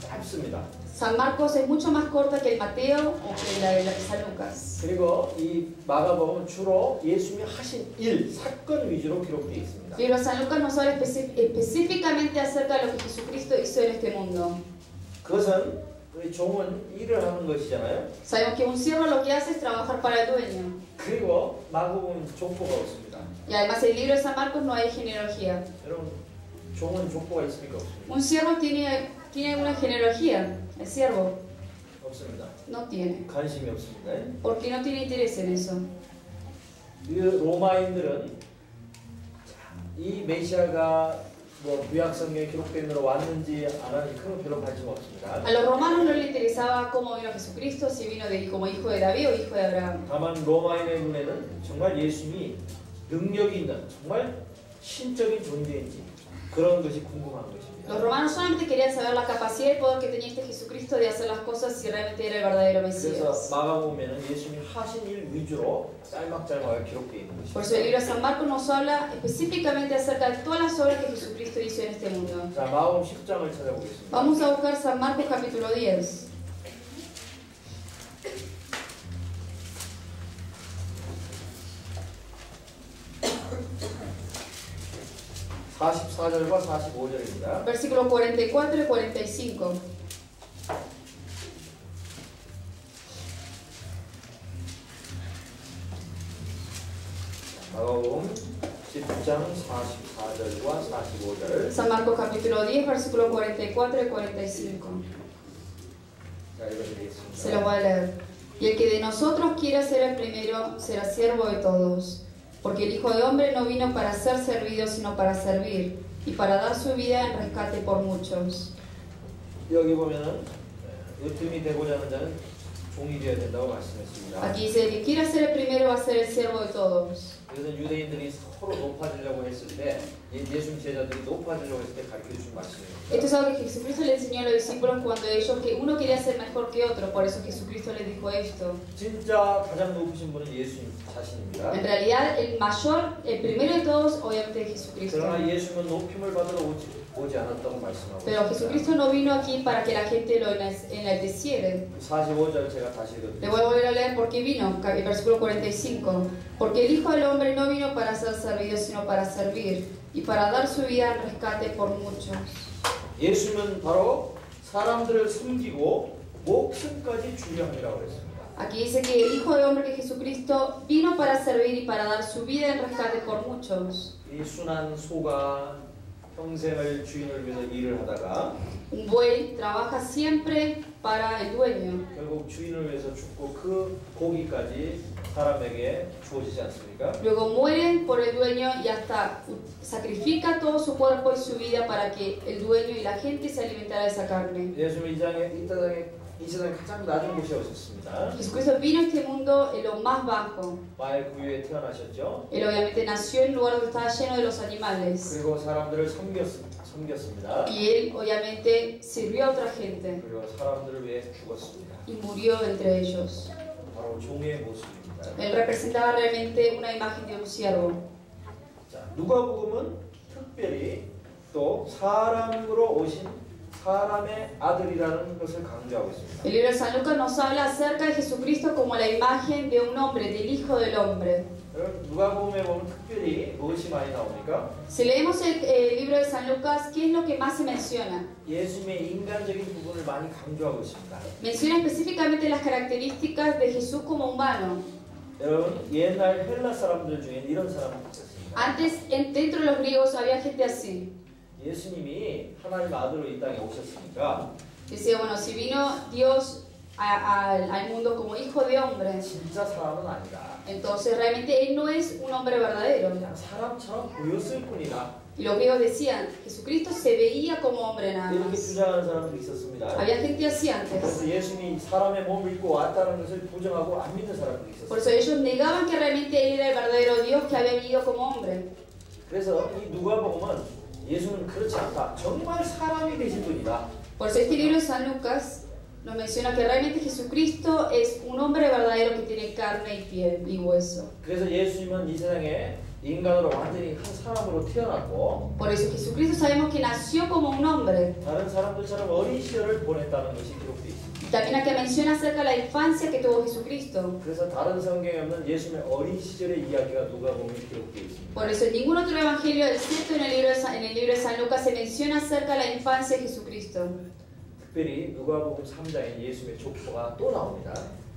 짧습니다. San Marcos es mucho más corta que el Mateo o que la de San Lucas. 그리고 이 마가복음은 주로 예수님이 하신 일, 사건 위주로 기록되어 있습니다. El libro de San Lucas nos habla específicamente acerca de lo que Jesucristo hizo en este mundo. 그것은 우리 종은 일을 하는 것이잖아요. Sabemos que un siervo lo que hace es trabajar para el dueño. 그리고 마가복음은 족보가 없습니다. Y además el libro de San Marcos no hay genealogía. 여러분, 종은 족보가 있습니까? 없습니까? Un siervo tiene alguna genealogía. El siervo 없습니다. no tiene. 관심이 없습니다. Porque no tiene interés en eso. 이 로마인들은 이 메시아가 뭐 구약 성경에 기록된 대로 왔는지 안 왔는지 그런 거 별로 관심 없습니다. A los romanos no les interesaba cómo vino Jesucristo, si vino como hijo de David o hijo de Abraham. 다만 로마인의 눈에는 정말 예수님이 능력이 있는 정말 신적인 존재인지 그런 것이 궁금한 것입니다. Los romanos solamente querían saber la capacidad y el poder que tenía este Jesucristo de hacer las cosas si realmente era el verdadero 그래서 Mesías. 마가복음에는 예수님이 하신 일 위주로 짤막짤막하게 기록되어 있는 Por eso el 것입니다. libro de San Marcos nos habla específicamente acerca de todas las obras que Jesucristo hizo en este mundo. 자, 마가복음 10장을 찾아보겠습니다. Vamos a buscar San Marcos capítulo 10. (44절과 45절입니다) Versículos 44 y 45. 마가복음 10장 44절과 45절. San Marcos capítulo 10, versículos 44 y 45. 자, 읽어드리겠습니다. Se lo voy a leer. Y el que de nosotros quiera ser el primero será siervo de todos. Porque el Hijo de Hombre no vino para ser servido, sino para servir, y para dar su vida en rescate por muchos. 여기 보면은 으뜸이 되고자 하는 자는 종이 되어야 된다고 말씀했습니다. Aquí dice que quiera ser el primero va a ser el siervo de todos. 그래서 유대인들이 서로 높아지려고 했을 때 예수님 제자들이 높아지려고 했을 때 가르쳐준 말씀이에요. Esto es algo que Jesucristo le enseñó a los discípulos cuando ellos, que uno quería ser mejor que otro, por eso Jesucristo les dijo esto. 진짜 가장 높으신 분은 예수님 자신입니다. En realidad, el mayor, el primero de todos, obviamente es Jesucristo. 그러나 예수님은 높임을 받으러 오지 않았다고 말씀하고 Pero 있습니다. Jesucristo no vino aquí para que la gente lo enalteciera. 45절 제가 다시 Le 읽어드릴게요. voy a volver a leer por qué vino, el versículo 45. Porque el Hijo del Hombre no vino para ser servido, sino para servir, y para dar su vida en rescate por muchos. 예수님은 바로 사람들을 섬기고 목숨까지 주려 함이라고 그랬습니다. Aquí dice que el Hijo del Hombre, que Jesucristo, vino para servir y para dar su vida en rescate por muchos. 이 순한 소가 평생을 주인을 위해서 일을 하다가 Un buey trabaja siempre para el dueño. 결국 주인을 위해서 죽고 그 고기까지 사람에게 주어지지 않습니까? Luego mueren por el dueño y hasta sacrifica todo su cuerpo y su vida para que el dueño y la gente se alimentara de esa carne. 예수님은 이 세상에 가장 낮은 곳에 오셨습니다. Jesucristo vino a este mundo en lo más bajo. 마을 구유에 태어나셨죠. Él obviamente nació en un lugar donde estaba lleno de los animales. 그리고 사람들을 섬겼습니다. Y él obviamente sirvió a otra gente 그리고 사람들을 위해 죽었습니다. y murió entre ellos. 바로 종의 모습입니다. Él representaba realmente una imagen de un siervo. 자, 누가복음은 특별히 또 사람으로 오신 사람의 아들이라는 것을 강조하고 있습니다. El libro de San Lucas nos habla acerca de Jesucristo como la imagen de un hombre, del Hijo del Hombre. 여러분, 누가복음에 보면 특별히 무엇이 많이 나옵니까? Si leemos el libro de San Lucas, ¿qué es lo que más se menciona? 예수님의 인간적인 부분을 많이 강조하고 있습니다. Menciona específicamente las características de Jesús como humano. 여러분, 옛날 헬라 사람들 중에 이런 사람이 있었습니다. Antes, dentro de los griegos había gente así. 예수님이 하나님 아들로 이 땅에 오셨으니까 Decía, bueno, si vino Dios al mundo como hijo de hombre, 진짜 사람은 아니다. entonces realmente Él no es un hombre verdadero. 그냥 사람처럼 보였을 뿐이다. Y los griegos decían, Jesucristo se veía como hombre nada 이렇게 más. 주장하는 사람들이 있었습니다. Había gente así antes. 그래서 예수님이 사람의 몸을 입고 왔다는 것을 부정하고 안 믿는 사람들이 Por 있었어요. eso ellos negaban que realmente Él era el verdadero Dios que había venido como hombre. 그래서 이 누가복음은 예수는 그렇지 않다. 정말 사람이 되신 분이다. Por eso este libro de San Lucas nos menciona que realmente Jesucristo es un hombre verdadero que tiene carne y piel y hueso. 그래서 예수님은 이 세상에 인간으로 완전히 한 사람으로 태어났고 Por eso Jesucristo sabemos que nació como un hombre. 다른 사람들처럼 어린 시절을 보냈다는 것이 기록되어 있습니다. También acá menciona acerca de la infancia que tuvo Jesucristo. 그래서 다른 성경에 없는 예수님의 어린 시절의 이야기가 누가복음에 기록되어 있습니다. Por eso en ningún otro evangelio, excepto en el libro de San Lucas, se menciona acerca de la infancia de Jesucristo. 특별히 누가복음 3장에 예수님의 족보가 또 나옵니다.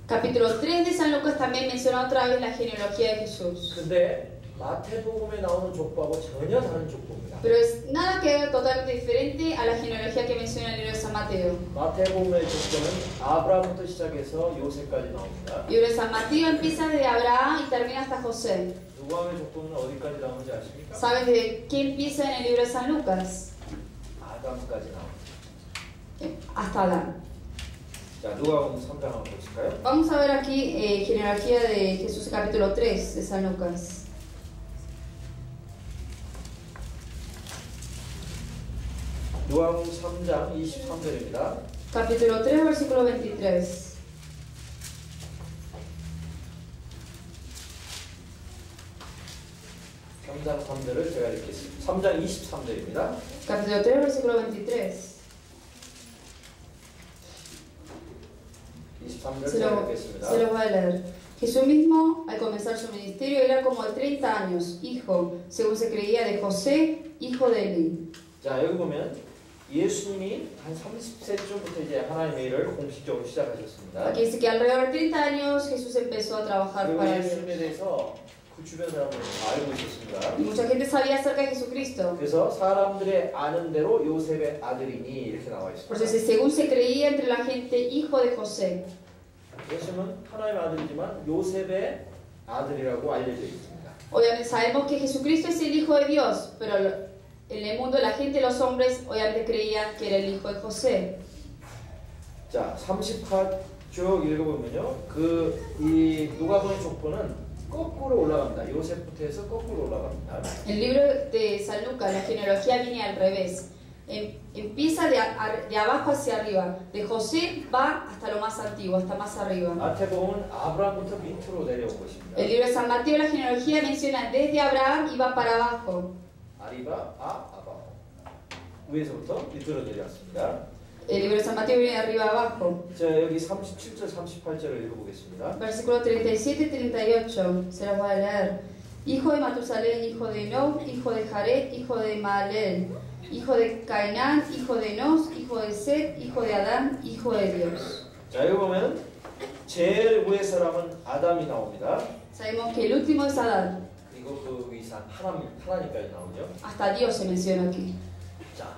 Capítulo 3 de San Lucas también menciona otra vez la genealogía de Jesús. 근데 마태복음에 나오는 족보하고 전혀 다른 족보입니다. Pero es nada que ver, totalmente diferente a la genealogía que menciona el libro de San Mateo. 마태복음의 족보는 아브라함부터 시작해서 요셉까지 나옵니다. El libro de San Mateo empieza desde Abraham y termina hasta José. 누가복음의 족보는 어디까지 나오는지 아십니까? ¿Saben de qué empieza en el libro de San Lucas? 아담까지 나옵니다. Hasta Adán. 자, 누가복음 3장 한번 보실까요? Vamos a ver aquí genealogía de Jesús, capítulo 3 de San Lucas. 누가복음 3장 23절입니다. Capítulo 3, versículo 23. 삼장 3절을 제가 읽겠습니다. 3장 23절입니다. Capítulo 3, versículo 23. 23절 Se 제가 lo 읽겠습니다. voy a leer. Jesús mismo, al comenzar su ministerio, era como de 30 años, hijo, según se creía, de José, hijo de Eli. 자, 여기 보면 예수님이 한 30세쯤부터 이제 하나님의 일을 공식적으로 시작하셨습니다. Aquí dice que alrededor de 30 años Jesús empezó a trabajar 그리고 para 예수님에 Dios. 대해서 그 주변 사람들이 다 알고 있었습니다. Y mucha gente sabía acerca de Jesucristo. 그래서 사람들의 아는 대로 요셉의 아들이니 이렇게 나와 Por eso, 있습니다. según se creía entre la gente, hijo de José. 예수님은 하나님의 아들이지만 요셉의 아들이라고 알려져 있습니다. Obviamente sabemos que Jesucristo es el hijo de Dios, pero en el mundo la gente, los hombres, obviamente creían que era el hijo de José. 자, 38쪽 읽어보면요. 이 누가복음의 족보는 거꾸로 올라갑니다. 요셉부터 해서 거꾸로 올라갑니다. El libro de San Lucas, la genealogía viene al revés. Empieza de abajo hacia arriba. De José va hasta lo más antiguo, hasta más arriba. 마태복음은 아브라함부터 밑으로 내려온 것입니다. El libro de San Mateo, la genealogía menciona desde Abraham y va para abajo. 아리바, 아바. 위에서부터 밑으로 내려왔습니다. El libro de San Mateo viene de arriba abajo. 자, 여기 37절, 38절을 읽어보겠습니다. Versículo 37 y 38, se los voy a leer. Hijo de Matusalén, hijo de Enoch, hijo de Jared, hijo de Mahaleel, hijo de Cainán, hijo de Enos, hijo de Set, hijo de Adán, hijo de Dios. 자, 여기 보면 제일 위의 사람은 아담이 나옵니다. Sabemos que el último es Adán. 그리고 그 이상 하나님까지 나오죠. Hasta Dios se menciona aquí. 자,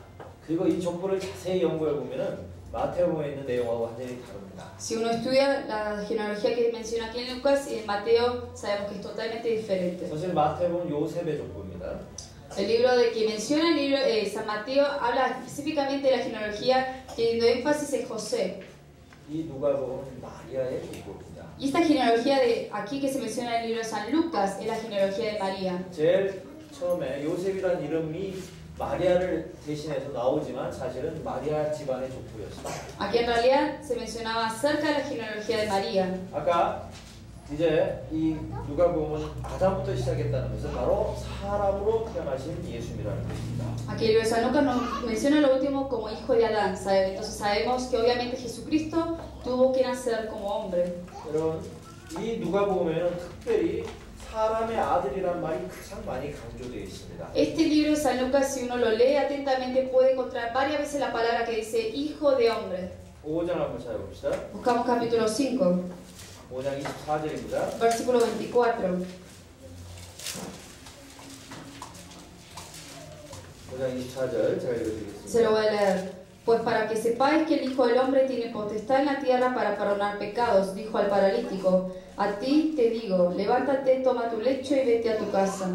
그리고 이 족보를 자세히 연구해 보면은 마태복음에 있는 내용하고 완전히 다릅니다. Si uno estudia la genealogía que menciona aquí en Lucas y en Mateo, sabemos que es totalmente diferente. 사실 마태복음은 요셉의 족보입니다. El libro de que menciona el libro San Mateo habla específicamente de la genealogía, teniendo énfasis en José. 이 누가복음은 마리아의 족보입니다. Y esta genealogía de aquí que se menciona en el libro de San Lucas es la genealogía de María. 제일 처음에 요셉이라는 이름이 마리아를 대신해서 나오지만 사실은 마리아 집안의 족보였습니다. Aquí en realidad se mencionaba acerca de la genealogía de María. 아까 이제 이 누가복음은 아담부터 시작했다는 것은 바로 사람으로 태어나신 예수님이라는 것입니다. Aquí el libro de San Lucas nos menciona lo último como hijo de Adán. Entonces sabemos que obviamente Jesucristo tuvo que nacer como hombre. 여러분, 이 누가복음에는 특별히 사람의 아들이란 말이 가장 많이 강조되어 있습니다. Este libro de San Lucas, si uno lo lee atentamente, puede encontrar varias veces la palabra que dice hijo de hombre. 5장 한번 찾아봅시다. Buscamos capítulo 5, 5장 24절입니다. versículo 24. 5장 24절 제가 읽어드리겠습니다. Se lo voy a leer. Pues para que sepáis que el Hijo del Hombre tiene potestad en la tierra para perdonar pecados, dijo al paralítico, a ti te digo, levántate, toma tu lecho y vete a tu casa.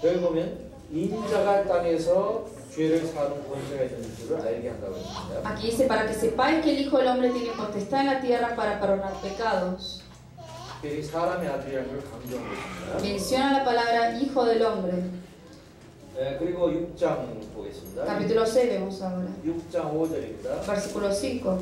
여기 보면 인자가 땅에서 죄를 사는 권세가 있는 줄을 알게 한다고 했습니다. Aquí dice, para que sepáis que el Hijo del Hombre tiene potestad en la tierra para perdonar pecados. 특별히 사람의 아들이라는 걸 강조한 것입니다. Menciona la palabra Hijo del Hombre. 그리고 6장 보겠습니다. Capítulo 6 vemos ahora. 6장 5절입니다. Versículo 5.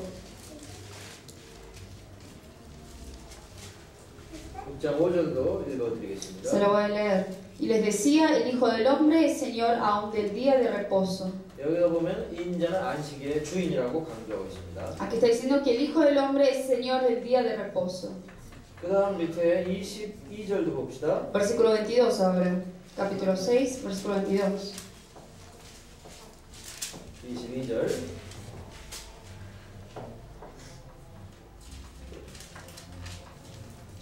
6장 5절도 읽어드리겠습니다. Se lo voy a leer. Y les decía, el Hijo del Hombre es Señor aún del día de reposo. 여기가 보면 인자는 안식일의 주인이라고 강조하고 있습니다. Aquí está diciendo que el Hijo del Hombre es Señor del día de reposo. 그 다음 밑에 22절도 봅시다. Versículo 22 ahora. Capítulo 6, versículo 22. 22절.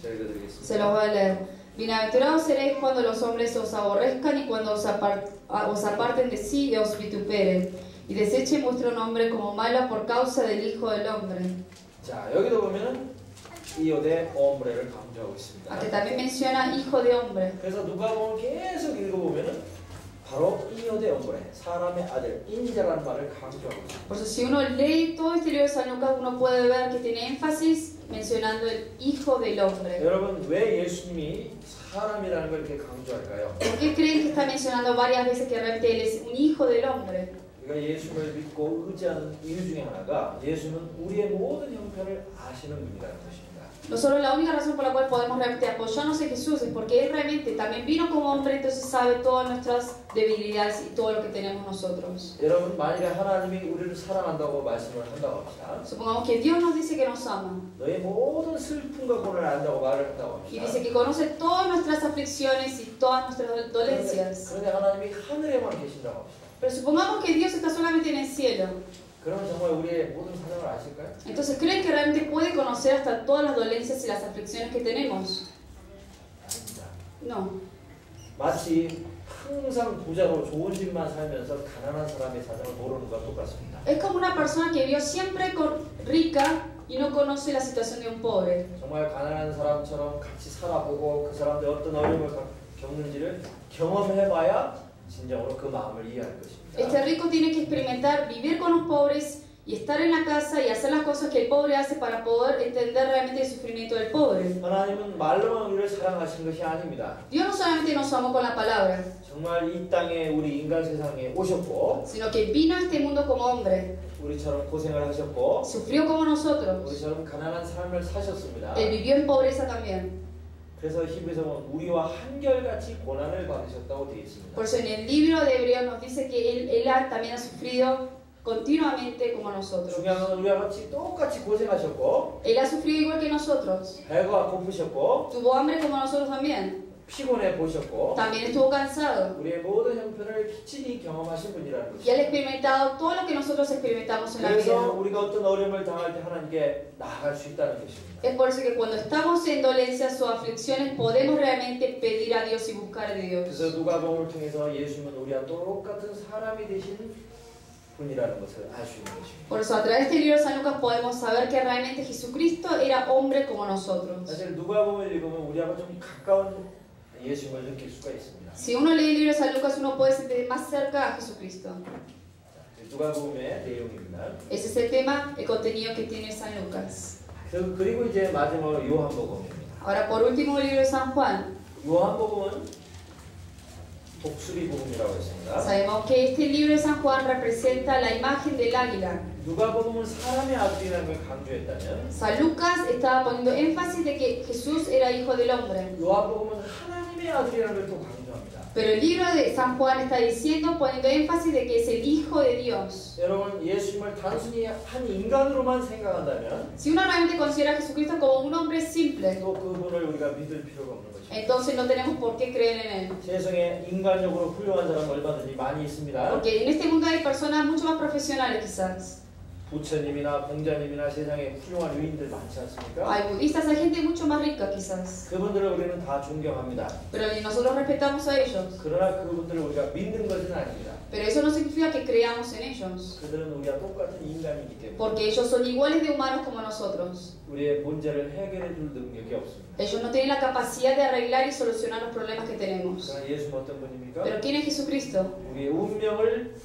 제가 읽어드리겠습니다. Se lo voy a leer. Bienaventurados seréis cuando los hombres os aborrezcan y cuando os aparten de sí y os vituperen, y desechen vuestro nombre como malo por causa del Hijo del Hombre. 자, 여기도 보면은 hijo de hombre를 강조하고 있습니다. Aquí también menciona Hijo de Hombre. 그래서 누가복음 계속 읽어보면은 바로 hijo de hombre, 사람의 아들, 인자라는 말을 강조하고 있습니다. Por eso si uno lee todo este libro de San Lucas, uno puede ver que tiene énfasis mencionando el Hijo del Hombre. 여러분, 왜 예수님이 사람이라는 걸 이렇게 강조할까요? ¿Por qué creen que está mencionando varias veces que realmente Él es un Hijo del Hombre? 우리가 예수를 믿고 의지하는 이유 중에 하나가 예수는 우리의 모든 형편을 아시는 분이라는 것입니다. Nosotros la única razón por la cual podemos realmente apoyarnos en Jesús es porque Él realmente también vino como hombre, entonces sabe todas nuestras debilidades y todo lo que tenemos nosotros. 여러분, 만약에 하나님이 우리를 사랑한다고 말씀을 한다고 합시다. Supongamos que Dios nos dice que nos ama 너의 모든 슬픔과 고난을 안다고 말을 한다고 y 합시다. dice que conoce todas nuestras aflicciones y todas nuestras dolencias. 그런데 하나님이 하늘에만 계신다고 합시다. Pero supongamos que Dios está solamente en el cielo. 그러면 정말 우리의 모든 사정을 아실까요? Entonces, ¿creen que realmente puede conocer hasta todas las dolencias y las aflicciones que tenemos? 아닙니다. No. 마치 항상 부자로 좋은 집만 살면서 가난한 사람의 사정을 모르는 것과 똑같습니다. Es como una persona que vivió siempre rica y no conoce la situación de un pobre. 정말 가난한 사람처럼 같이 살아보고 그 사람들이 어떤 어려움을 겪는지를 경험해봐야 진정으로 그 마음을 이해할 Este 것입니다. rico tiene que experimentar vivir con los pobres y estar en la casa y hacer las cosas que el pobre hace para poder entender realmente el sufrimiento del pobre. 하나님은 말로만 우리를 사랑하신 것이 아닙니다. Dios no solamente nos amó con la palabra, 정말 이 땅에 우리 인간 세상에 오셨고 sino que vino a este mundo como hombre, 우리처럼 고생을 하셨고 sufrió como nosotros, 우리처럼 가난한 삶을 사셨습니다. él vivió en pobreza también. 그래서 히브리서 보면 우리와 한결같이 고난을 받으셨다고 되어 있습니다. Por eso en el libro de Hebreos nos dice que él también ha sufrido continuamente como nosotros. 중요한 건 우리와 같이 똑같이 고생하셨고 Él ha sufrido igual que nosotros, 배가 고프셨고 tuvo hambre como nosotros también, 피곤해 보셨고 también estuvo cansado 우리의 모든 형편을 친히 경험하신 분이라는 y 것입니다. él ha experimentado todo lo que nosotros experimentamos en la 그래서 vida. 우리가 어떤 어려움을 당할 때 하나님께 나아갈 수 있다는 것입니다. Es por eso que cuando estamos en dolencias o aflicciones podemos realmente pedir a Dios y buscar de Dios. 그래서 누가복음을 통해서 예수님은 우리와 똑같은 사람이 되신 분이라는 것을 알 수 있는 것입니다. Por eso a través de este libro de San Lucas podemos saber que realmente Jesucristo era hombre como nosotros. 사실 누가복음을 읽으면 우리하고 좀 가까운 예수님을 느낄 수가 있습니다. Si uno lee el libro de San Lucas uno puede sentir más cerca a Jesucristo. 누가복음의 내용입니다. Ese es el tema, el contenido que tiene San Lucas. 그리고 이제 마지막으로 요한복음입니다. Ahora por último el libro de San Juan. 요한복음은 독수리 복음이라고 했습니다. Sabemos que este libro de San Juan representa la imagen del águila. 누가복음은 사람의 아들이라는 걸 강조했다면 San Lucas estaba poniendo énfasis de que Jesús era hijo del hombre. 요한복음은 하나님의 아들이라는 걸 또 강조합니다. Pero el libro de San Juan está diciendo, poniendo énfasis de que es el hijo de Dios. 여러분 예수님을 단순히 한 인간으로만 생각한다면 Si uno realmente considera a Jesucristo como un hombre simple, 또 그분을 우리가 믿을 필요가 없는 것입니다. entonces no tenemos por qué creer en él. 세상에 인간적으로 훌륭한 사람 얼마든지 많이 있습니다. Porque en este mundo hay personas mucho más profesionales quizás. 부처님이나 공자님이나 세상에 훌륭한 위인들 많지 않습니까? Hay budistas, hay gente mucho más rica quizás. 그분들을 우리는 다 존경합니다. Pero nosotros respetamos a ellos. 그러나 그분들을 우리가 믿는 것은 아닙니다. Pero eso no significa que creamos en ellos. 그들은 우리와 똑같은 인간이기 때문에 Porque ellos son iguales de humanos como nosotros. 우리의 문제를 해결해 줄 능력이 없습니다. Ellos no tienen la capacidad de arreglar y solucionar los problemas que tenemos. 그러나 예수는 어떤 분입니까? Pero ¿quién es Jesucristo? 우리의 운명을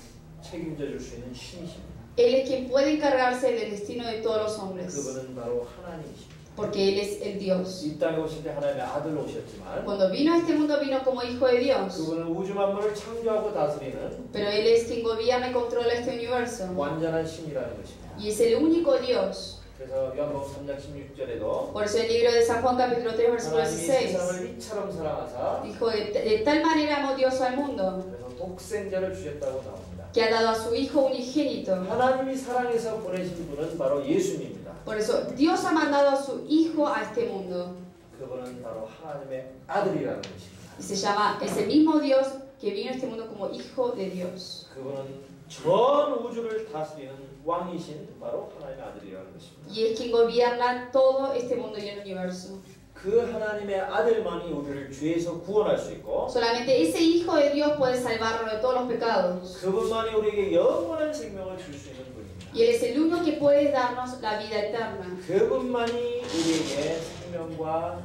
책임져 줄 수 있는 신이십니다. Él es quien puede encargarse del destino de todos los hombres. 그분은 바로 하나님이십니다. Porque Él es el Dios. 이 땅에 오실 때 하나님의 아들로 오셨지만 Cuando vino a este mundo vino como hijo de Dios. 그분은 우주 만물을 창조하고 다스리는 Pero Él es quien gobierna y controla este universo. 완전한 신이라는 것입니다. Y es el único Dios. 그래서 요한복음 3장 16절에도 Por eso el libro de San Juan capítulo 3 versículo 하나님이 16 세상을 이처럼 사랑하사 dijo de tal manera amó Dios al mundo 그래서 독생자를 주셨다고 나옵니다. que ha dado a su hijo unigénito. 하나님이 사랑해서 보내신 분은 바로 예수님입니다. Por eso Dios ha mandado a su hijo a este mundo. 그분은 바로 하나님의 아들이라는 것입니다. Y se llama, es el mismo Dios que vino a este mundo como hijo de Dios. 그분은 전 우주를 다스리는 왕이신 바로 하나님의 아들이라는 것입니다. Y es quien gobierna todo este mundo y el universo. 그 하나님의 아들만이 우리를 죄에서 구원할 수 있고 Solamente ese hijo de Dios puede salvarnos de todos los pecados. 그분만이 우리에게 영원한 생명을 줄 수 있는 분입니다. Y Él es el único que puede darnos la vida eterna. 그분만이 우리에게 생명과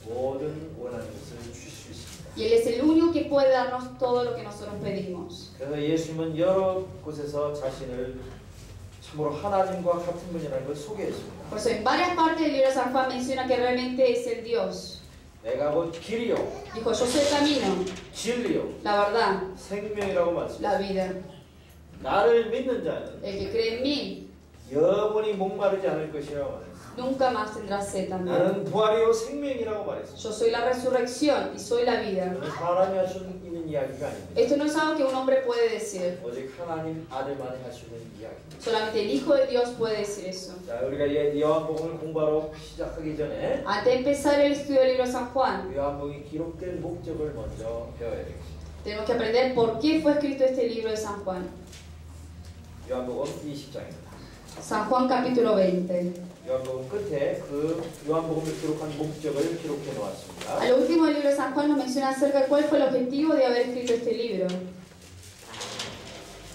모든 원하는 것을 줄 수 있습니다. Y Él es el único que puede darnos todo lo que nosotros pedimos. 그래서 예수님은 여러 곳에서 자신을 참으로 하나님과 같은 분이라는 걸 소개했습니다. Por eso en varias partes del libro de San Juan menciona que realmente es el Dios. 내가 곧 길이요, Dijo, yo soy el camino, 진리요, la verdad, 생명이라고 말씀합니다. la vida. 나를 믿는 자는 El que cree en mí 영원히 목마르지 않을 것이라고 말했습니다. nunca más tendrá sed también. 나는 부활이요 생명이라고 말했습니다. Yo soy la resurrección y soy la vida. 이는 사람이 할 수 있는 이야기가 아닙니다. Esto no es algo que un hombre puede decir. 오직 하나님 아들만이 할 수 있는 이야기입니다. Solamente el Hijo de Dios puede decir eso. 자, 우리가 요한복음을 공부하러 시작하기 전에 Antes de empezar el estudio del libro de San Juan, 요한복음이 기록된 목적을 먼저 배워야 되겠습니다. tenemos que aprender por qué fue escrito este libro de San Juan. 요한복음 20장입니다. San Juan capítulo 20. 요한복음 끝에 그 요한복음을 기록한 목적을 기록해 놓았습니다. A lo último del libro de San Juan nos menciona acerca de cuál fue el objetivo de haber escrito este libro.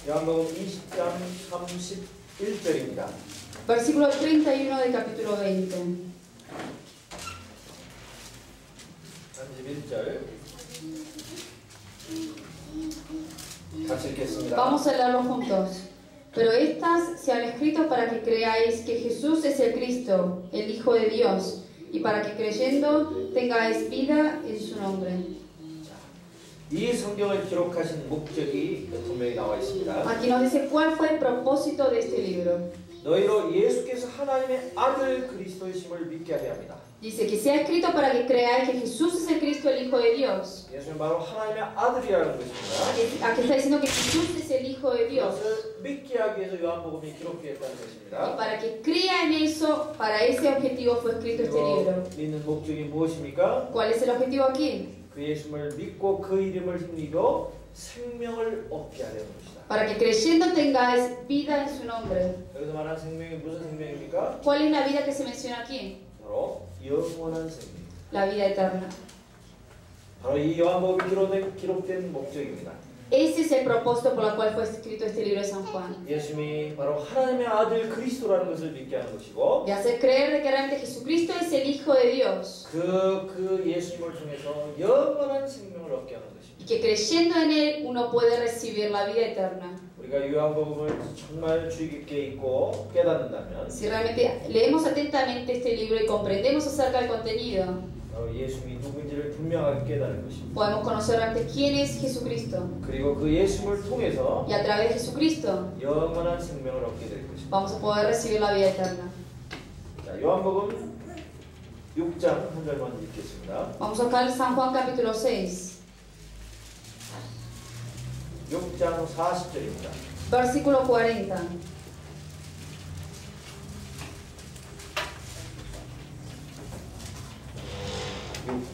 요한복음 20장 31절입니다. Versículo 31 del capítulo 20. 31절 같이 읽겠습니다. Vamos a leerlo juntos. Pero estas se han escrito para que creáis que Jesús es el Cristo, el Hijo de Dios, y para que creyendo tengáis vida en su nombre. 이 성경을 기록하신 목적이 분명히 나와 있습니다. Aquí nos dice cuál fue el propósito de este libro. 너희로 예수께서 하나님의 아들 그리스도이심을 믿게 하려 합니다. Dice que se ha escrito para que creáis que Jesús es el Cristo, el Hijo de Dios. 예수는 바로 하나님의 아들이라는 것입니다. Aquí está diciendo que Jesús es el Hijo de Dios. 그것을 믿게 하기 위해서 요한복음이 기록되었다는 Y 것입니다. para que crea en eso, para ese objetivo fue escrito este 그리고 libro. 믿는 목적이 무엇입니까? ¿Cuál es el objetivo aquí? 그 예수를 믿고 그 이름을 힘입어 생명을 얻게 하려는 것이다. Para que creyendo tengáis vida en su nombre. 여기서 말하는 생명이 무슨 생명입니까? ¿Cuál es la vida que se menciona aquí? 바로 영원한 생명. La vida eterna. 바로 이 요한복음이 기록된 목적입니다. Ese es el propósito por el cual fue escrito este libro de San Juan. 예수님이 바로 하나님의 아들 그리스도라는 것을 믿게 하는 것이고 De hacer creer de que realmente Jesucristo es el Hijo de Dios. 그 예수님을 통해서 영원한 생명을 얻게 하는 것입니다. Y que creyendo en Él uno puede recibir la vida eterna. 우리가 요한복음을 정말 주의 깊게 읽고 깨닫는다면 Si realmente leemos atentamente este libro y comprendemos acerca del contenido, 바로 예수님이 누구인지를 분명하게 깨달을 것입니다. podemos conocer realmente quién es Jesucristo. 그리고 그 예수님을 통해서 Y a través de Jesucristo 영원한 생명을 얻게 될 것입니다. vamos a poder recibir la vida eterna. 자, 요한복음 6장 한 절만 읽겠습니다. Vamos acá al San Juan capítulo 6, 6장 40절입니다. versículo 40.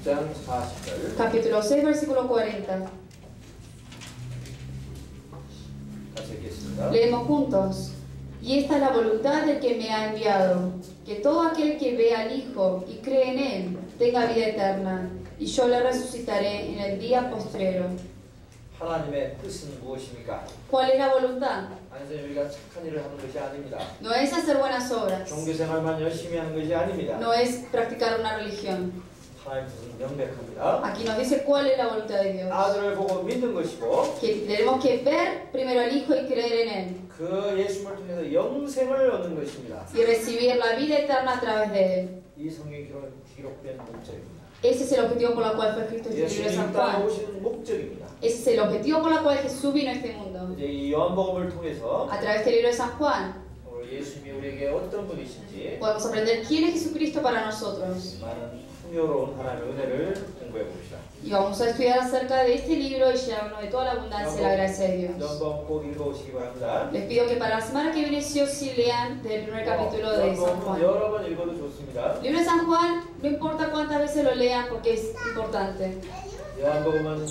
장 40절 Capítulo 6, versículo 40. 같이 읽겠습니다. Leemos juntos. Y esta es la voluntad del que me ha enviado, que todo aquel que ve al Hijo y cree en Él tenga vida eterna, y yo le resucitaré en el día postrero. 하나님의 뜻은 무엇입니까? ¿Cuál es la voluntad? 아니, 우리가 착한 일을 하는 것이 아닙니다. No es hacer buenas obras, 종교생활만 열심히 하는 것이 아닙니다. no es practicar una religión. 하나님 뜻은 명백합니다. Aquí nos dice cuál es la voluntad de Dios. 아들을 보고 믿는 것이고 Que tenemos que ver primero al Hijo y creer en Él, 그 예수님을 통해서 영생을 얻는 것입니다. y recibir la vida eterna a través de Él. 이 성경에 기록된 목적입니다. Ese es el objetivo por el cual fue escrito este libro de San 예수님 땅에 Juan. 오시는 목적입니다. Ese es el objetivo por el cual Jesús vino a este mundo. 이제 이 요한복음을 통해서 A través del libro de San Juan 오늘 예수님이 우리에게 어떤 분이신지 podemos aprender quién es Jesucristo para nosotros. 많은 풍요로운 하나님의 은혜를 공부해 봅시다. Y vamos a estudiar acerca de este libro y llenarnos de toda la abundancia de la gracia de Dios. 요한복음 꼭 읽어오시기 바랍니다. Les pido que para la semana que viene sí o sí lean del primer capítulo de San 요한복음은 Juan. 여러 번 읽어도 좋습니다. El libro de San Juan, no importa cuántas veces lo lean porque es importante. 요한복음은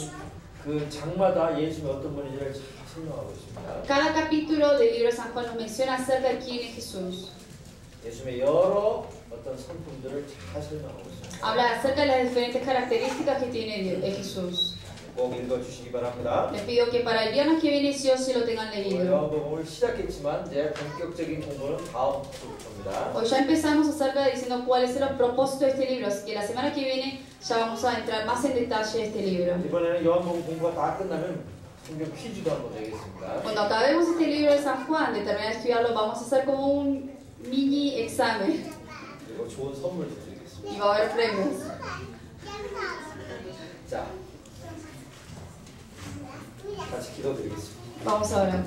그 장마다 예수님이 어떤 분인지를 잘 설명하고 있습니다. Cada capítulo del libro de San Juan nos menciona acerca de quién es Jesús. 예수님의 여러 어떤 성품들을 잘 설명하고 있습니다. Habla acerca de las diferentes características que tiene Jesús. 꼭 읽어주시기 바랍니다. Les pido que para el viernes que viene sí o sí lo tengan 오늘 leído. 요한복음을 시작했지만 이제 본격적인 공부는 다음 주부터입니다. Hoy ya empezamos acerca de diciendo cuál es el propósito de este libro, así que la semana que viene ya vamos a entrar más en detalle de este libro. 이번에는 요한복음 공부가 다 끝나면 성경 퀴즈도 한번 내겠습니다. Cuando acabemos este libro de San Juan, de terminar de estudiarlo, vamos a hacer como un mini examen 그리고 좋은 선물도 드리겠습니다. y va a haber premios. 자, 같이 기도드리겠습니다. Vamos a orar.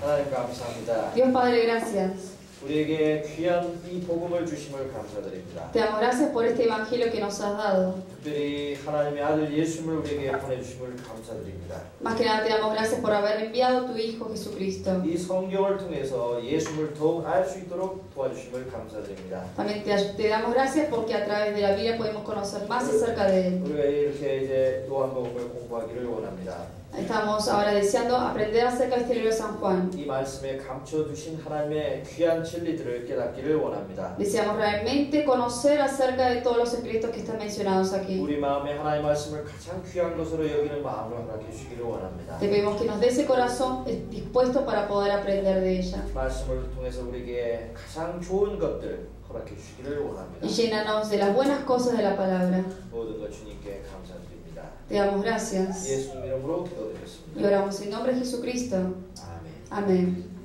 하나님 감사합니다. Dios Padre, gracias. 우리에게 귀한 이 복음을 주심을 감사드립니다. Te damos gracias por este evangelio que nos has dado. 특별히 하나님의 아들 예수님을 우리에게 보내주심을 감사드립니다. Más que nada te damos gracias por haber enviado a tu Hijo Jesucristo. 이 성경을 통해서 예수님을 더욱 알 수 있도록 도와주심을 감사드립니다. También te damos gracias porque a través de la Biblia podemos conocer más acerca de Él. 우리가 이렇게 이제 요한복음을 공부하기를 원합니다. Estamos ahora deseando aprender acerca de este libro de San Juan. 이 말씀에 감춰두신 하나님의 귀한 진리들을 깨닫기를 원합니다. Deseamos realmente conocer acerca de todos los secretos que están mencionados aquí. 우리 마음에 하나님의 말씀을 가장 귀한 것으로 여기는 마음을 허락해 주시기를 원합니다. Te pedimos que nos dé ese corazón dispuesto para poder aprender de ella. 말씀을 통해서 우리에게 가장 좋은 것들 허락해 주시기를 원합니다. Y llénanos de las buenas cosas de la palabra. 모든 것 주님께 감사드립니다. Te damos gracias 예수님 이름으로 기도드렸습니다. y oramos en nombre de Jesucristo. 아멘. Amén.